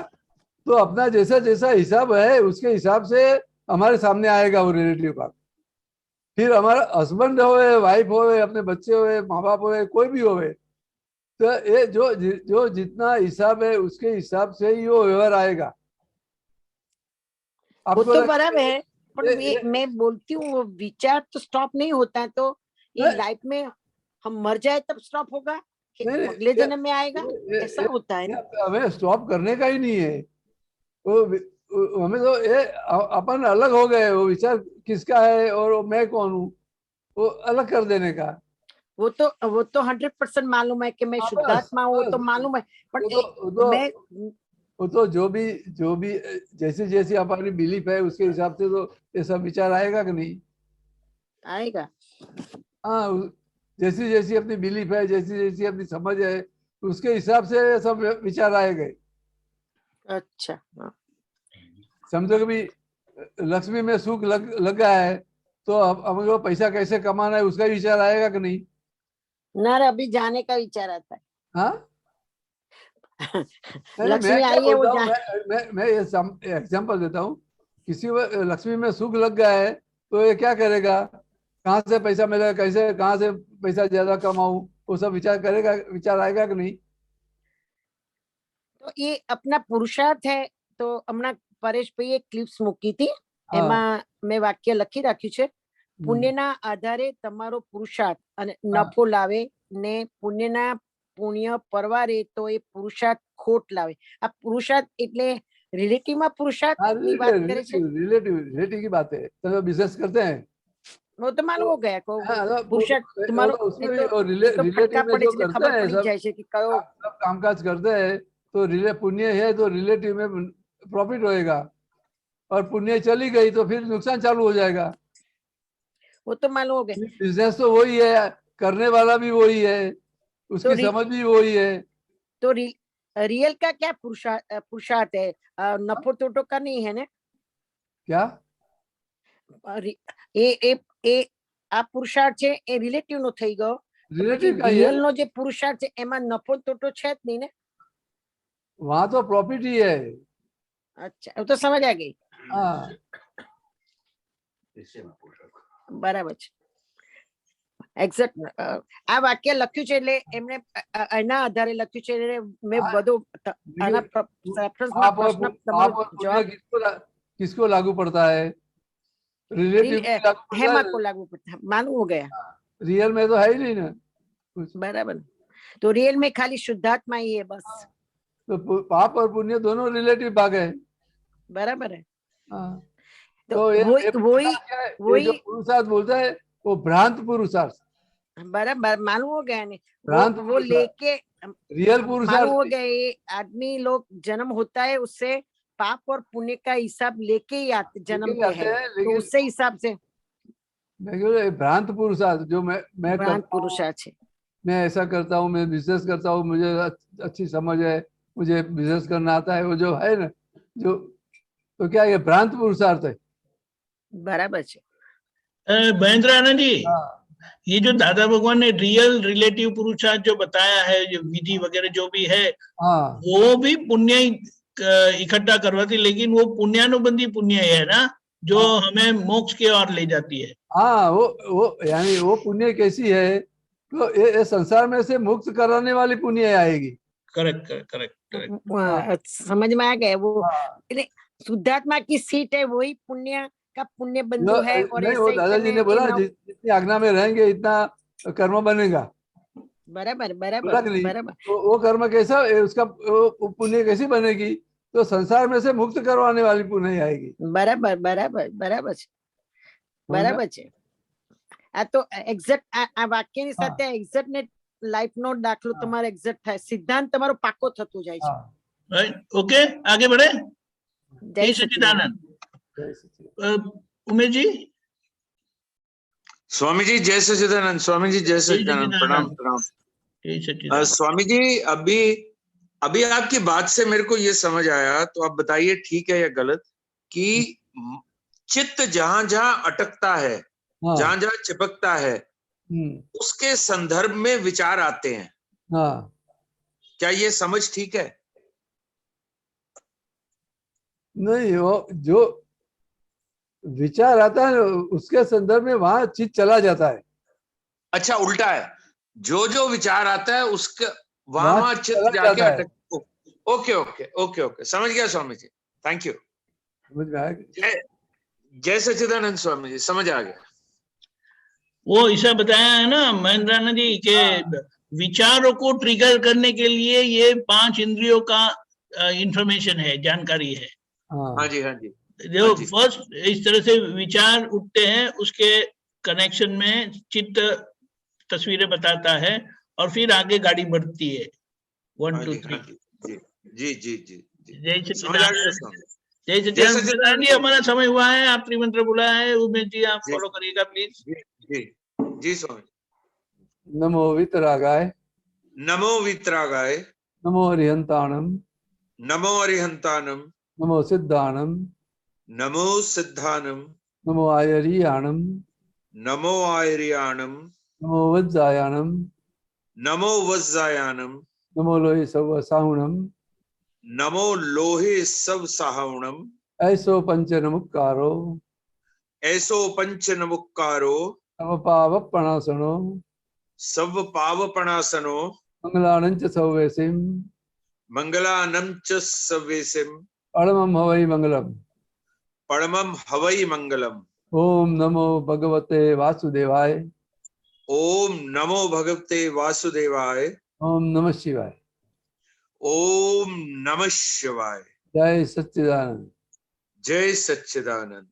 Speaker 2: तो अपना जैसा जैसा हिसाब है उसके हिसाब से हमारे सामने आएगा वो रिलेटिव भाग. फिर हमारा हस्बैंड होवे, वाइफ होवे, अपने बच्चे होवे, माँ बाप होवे, कोई भी होवे, तो ये जो जितना हिसाब है उसके हिसाब से ही वो व्यवहार आएगा।
Speaker 4: वो
Speaker 2: आपको
Speaker 4: तो
Speaker 2: लगे
Speaker 4: बराबर है, पर
Speaker 2: ये-
Speaker 4: मैं बोलती हूँ वो विचार तो स्टॉप नहीं होता है, तो ये
Speaker 2: नहीं।
Speaker 4: लाइफ में हम मर जाए तब स्टॉप होगा कि
Speaker 2: नहीं,
Speaker 4: अगले जन्म में आएगा? ऐसा होता है ना।
Speaker 2: हमें स्टॉप करने का ही नहीं है। हमें तो ये अपन अलग हो गए, वो विचार किसका है और वो मैं कौन हूँ वो अलग कर देने का।
Speaker 4: वो तो 100% मालूम है कि मैं
Speaker 2: हाँ,
Speaker 4: शुद्धात्मा हूँ, वो तो
Speaker 2: बस।
Speaker 4: मालूम है, पर
Speaker 2: वो तो
Speaker 4: मैं
Speaker 2: वो तो जो भी जैसे जैसे हमारी बिलीफ है उसके हिसाब से तो ये सब विचार आएगा कि नहीं।
Speaker 4: आएगा।
Speaker 2: हाँ, जैसी जैसी अपनी बिलीफ है, जैसी जैसी अपनी समझ है, उसके हिसाब से ये सब विचार आएंगे।
Speaker 4: अच्छा, हाँ।
Speaker 2: समझो कि भी लक्ष्मी में सुख लगा है, तो अब हमको पैसा कैसे कमाना है उसका विचार आएगा कि नहीं।
Speaker 4: नर अभी जाने का विचार आता है।
Speaker 2: हाँ, नहीं, मैं
Speaker 4: लक्ष्मी
Speaker 2: क्या
Speaker 4: आई है, वो
Speaker 2: बोलता हूँ,
Speaker 4: जान।
Speaker 2: मैं ये एग्जांपल देता हूँ। किसी लक्ष्मी में सुख लग गया है तो ये क्या करेगा, कहाँ से पैसा मिलेगा, कैसे कहाँ से पैसा ज्यादा कमाऊं, वो सब विचार करेगा, विचार आएगा कि नहीं।
Speaker 4: तो ये अपना पुरुषार्थ है। तो હમણાં પરેશભાઈ એક ક્લિપ્સ મૂકી હતી,
Speaker 2: हाँ।
Speaker 4: એમાં મેં વાક્ય લખી રાખ્યું છે,
Speaker 2: हम्म,
Speaker 4: પુણ્યના આધારે તમારો પુરુષાર્થ અને
Speaker 2: हाँ।
Speaker 4: નફો લાવે ને પુણ્યના પુણ્ય પરવારે તો એ પુરુષાર્થ ખોટ લાવે। આ પુરુષાર્થ એટલે રિલેટિવમાં
Speaker 2: हाँ,
Speaker 4: પુરુષાર્થની વાત કરે છે।
Speaker 2: रिलेटिव रिलेटिव की बात है, तो बिजनेस करते हैं।
Speaker 4: वो तो मालूम हो गया को
Speaker 2: हाँ, तो
Speaker 4: पुरुषार्थ
Speaker 2: वो
Speaker 4: तुम्हारो
Speaker 2: तो उसमें
Speaker 4: ये
Speaker 2: भी
Speaker 4: तो
Speaker 2: और
Speaker 4: ये तो
Speaker 2: रिलेटिव
Speaker 4: फटका
Speaker 2: में
Speaker 4: पड़े
Speaker 2: जो
Speaker 4: છે,
Speaker 2: करते
Speaker 4: खबर
Speaker 2: हैं
Speaker 4: पड़ी
Speaker 2: सब
Speaker 4: જાય છે कि कयो
Speaker 2: सब कामकाज करते हैं, तो पुण्य है तो रिलेटिव में प्रॉफिट होएगा, और पुण्य चली गई तो फिर नुकसान चालू हो जाएगा।
Speaker 4: वो तो मालूम हो गया।
Speaker 2: बिजनेस तो वही है, करने वाला भी वही है,
Speaker 4: तो
Speaker 2: उसकी समझ भी वही है।
Speaker 4: तो रियल का क्या पुरुषार्थ है? नफो तोटो का नहीं है ना।
Speaker 2: क्या
Speaker 4: એ આ પુરુષાર્થ છે એ રિલેટિવ નો થઈ ગયો, તો પછી
Speaker 2: रिलेटिव का ही है,
Speaker 4: રિયલ નો જે પુરુષાર્થ છે એમાં નફો તોટો છે જ નહીં ને।
Speaker 2: वहां तो प्रॉफिट ही है।
Speaker 4: अच्छा, वो तो समझ आ गई,
Speaker 2: हाँ,
Speaker 4: બરાબર છે। એક્ઝેક્ટ આ વાક્ય લખ્યું છે એટલે એમને એના આધારે લખ્યું છે એટલે મેં બધું આના રેફરન્સમાં
Speaker 2: पाप और
Speaker 4: પ્રશ્ન તમારો
Speaker 2: पुण्य
Speaker 4: જવાબ
Speaker 2: किसको लागू पड़ता है, रिलेटिव लागू पड़ता
Speaker 4: हेमा
Speaker 2: है,
Speaker 4: को लागू पड़ता है, मालूम हो गया।
Speaker 2: रियल में तो है ही नहीं ना कुछ।
Speaker 4: बराबर, तो रियल में खाली शुद्धात्मा ही है बस।
Speaker 2: तो पाप और पुण्य दोनों रिलेटिव भाग है।
Speaker 4: बराबर है।
Speaker 2: हाँ,
Speaker 4: तो
Speaker 2: तो ये
Speaker 4: वही
Speaker 2: पुरुषार्थ क्या है? ये जो
Speaker 4: वही
Speaker 2: पुरुषार्थ बोलता है वो भ्रांत पुरुषार्थ,
Speaker 4: बराबर मालूम हो गया ने
Speaker 2: भ्रांत
Speaker 4: वो
Speaker 2: पुरुषार्थ,
Speaker 4: लेके
Speaker 2: रियल
Speaker 4: मालूम
Speaker 2: पुरुषार्थ
Speaker 4: हो
Speaker 2: नहीं।
Speaker 4: गया। ये आदमी लोग जन्म होता है उससे पाप और पुण्य का हिसाब लेके ही आते जन्मते
Speaker 2: आते
Speaker 4: हैं,
Speaker 2: हैं,
Speaker 4: तो
Speaker 2: लेकिन
Speaker 4: उससे हिसाब से
Speaker 2: मैं क्यों ये भ्रांत पुरुषार्थ जो मैं
Speaker 4: भ्रांत
Speaker 2: करता हूँ,
Speaker 4: पुरुषार्थ है।
Speaker 2: मैं ऐसा करता हूँ, मैं बिजनेस करता हूँ, मुझे अच्छी समझ है, मुझे बिजनेस करना आता है, वो जो है ना, जो तो क्या ये भ्रांत पुरुषार्थ है।
Speaker 4: बराबर है।
Speaker 1: महेंद्र आनंद जी,
Speaker 2: हाँ,
Speaker 1: ये जो दादा भगवान ने रियल रिलेटिव पुरुषार्थ जो बताया है, जो विधि वगैरह जो भी है,
Speaker 2: हाँ,
Speaker 1: वो भी पुण्य ही इकट्ठा करवाती, लेकिन वो पुण्यानुबंधी पुण्य है ना, जो
Speaker 2: हाँ।
Speaker 1: हमें मोक्ष की ओर ले जाती है।
Speaker 2: हाँ, वो यानी वो पुण्य कैसी है, तो ये संसार में से मुक्त कराने वाली पुण्य आएगी।
Speaker 1: Correct correct correct correct.
Speaker 4: समझ में आ गया वो।
Speaker 2: हाँ,
Speaker 4: એટલે શુદ્ધાત્મા की सीट है, वही पुण्य का पुण्य बंधु है, और
Speaker 2: नहीं, वो
Speaker 4: ऐसे ही
Speaker 2: दादाजी
Speaker 4: करने
Speaker 2: ने बोला
Speaker 4: ये
Speaker 2: जितनी आज्ञा में रहेंगे इतना कर्म बनेगा,
Speaker 4: बराबर
Speaker 2: बोला
Speaker 4: बराबर
Speaker 2: कि नहीं।
Speaker 4: बराबर
Speaker 2: तो वो कर्म कैसा उसका वो पुण्य कैसी बनेगी, तो संसार में से मुक्त करवाने वाली पुण्य आएगी।
Speaker 4: बराबर बराबर बराबर છે,
Speaker 2: समझ में?
Speaker 4: બરાબર છે। આ તો એક્ઝેક્ટ આ વાક્યની
Speaker 2: हाँ,
Speaker 4: સાથે એક્ઝેક્ટ ને લાઈફ નો દાખલો તમારો એક્ઝેક્ટ થાય, સિદ્ધાંત તમારો પાકો થતો જાય છે।
Speaker 2: हाँ,
Speaker 1: राइट, ओके, आगे बढ़े।
Speaker 4: જય
Speaker 1: जय
Speaker 4: सच्चिदानंद।
Speaker 1: सच्चिदानंद। उमेश जी।
Speaker 8: स्वामी जी जय सच्चिदानंद। स्वामी जी जय सच्चिदानंद। प्रणाम
Speaker 1: सच्चिदानंद।
Speaker 8: प्रणाम।
Speaker 1: जय सच्चिदानंद।
Speaker 8: स्वामी जी अभी अभी आपकी बात से मेरे को ये समझ आया, तो आप बताइए ठीक है या गलत, कि चित्त जहां जहां अटकता है,
Speaker 2: हाँ,
Speaker 8: जहां जहां चिपकता है, उसके संदर्भ में विचार आते हैं।
Speaker 2: हाँ।
Speaker 8: क्या ये समझ ठीक है?
Speaker 2: नहीं, वो जो विचार आता है उसके संदर्भ में वहां चित्त चला जाता है।
Speaker 8: अच्छा, उल्टा है, जो जो विचार आता है उसके वहां
Speaker 2: वहाँ
Speaker 8: वहां
Speaker 2: चित्त
Speaker 8: चित्त
Speaker 2: अलग
Speaker 8: जाके
Speaker 2: जाता है।
Speaker 8: अटक। ओके ओके ओके ओके, समझ गया स्वामी जी, थैंक यू।
Speaker 2: समझ में आया?
Speaker 8: जय जय सच्चिदानंद स्वामी जी, समझ आ गया।
Speaker 1: वो ऐसा बताया है ना महेंद्रानंद जी के विचारों को ट्रिगर करने के लिए ये 5 इंद्रियों का इंफॉर्मेशन है, जानकारी है।
Speaker 8: हाँ
Speaker 2: हाँ
Speaker 8: जी हाँ जी
Speaker 1: जो
Speaker 8: हाँ जी।
Speaker 1: फर्स्ट इस तरह से विचार उठते हैं, उसके कनेक्शन में चित्त तस्वीरें बताता है और फिर आगे गाड़ी बढ़ती है 1
Speaker 8: हाँ
Speaker 1: 2
Speaker 8: जी
Speaker 1: 3।
Speaker 8: हाँ जी जी जी जी जी,
Speaker 1: जय
Speaker 8: समझ आ गया
Speaker 1: सच्चिदानंद।
Speaker 8: स्वामी।
Speaker 1: जय
Speaker 8: जय
Speaker 1: सच्चिदानंद
Speaker 8: सच्चिदानंद
Speaker 1: जी, हमारा समय हुआ है, आप त्रिमंत्र बोला है, उमेश जी आप
Speaker 8: जी
Speaker 1: फॉलो करिएगा प्लीज।
Speaker 8: जी जी जी स्वामी।
Speaker 2: नमो वितरागाय
Speaker 8: नमो वितरागाय,
Speaker 2: नमो हरिहंताणम
Speaker 8: नमो अरिहंतानम,
Speaker 2: नमो सिद्धाणम
Speaker 8: नमो सिद्धानम,
Speaker 2: नमो आयरियाणम
Speaker 8: नमो आयरियाणम,
Speaker 2: नमो वज्जायाणम
Speaker 8: नमो वज्जायानम,
Speaker 2: नमो लोहि सवसाहुणम
Speaker 8: नमो लोहे सब साहवणम,
Speaker 2: ऐसो पंच नमुक्कारो
Speaker 8: ऐसो पंच नमुक्कारो,
Speaker 2: नम पाव प्रणासनो
Speaker 8: सब पावपणासनो,
Speaker 2: मंगलानंच सौवेसिम
Speaker 8: मंगलानम च सवेसिम,
Speaker 2: परमम हवै मंगलम।
Speaker 8: परमम हवै मंगलम।
Speaker 2: ओम नमो भगवते वासुदेवाय।
Speaker 8: ओम नमो भगवते वासुदेवाय।
Speaker 2: ओम नमः शिवाय।
Speaker 8: ओम नमः शिवाय।
Speaker 2: जय सच्चिदानंद।
Speaker 8: जय सच्चिदानंद।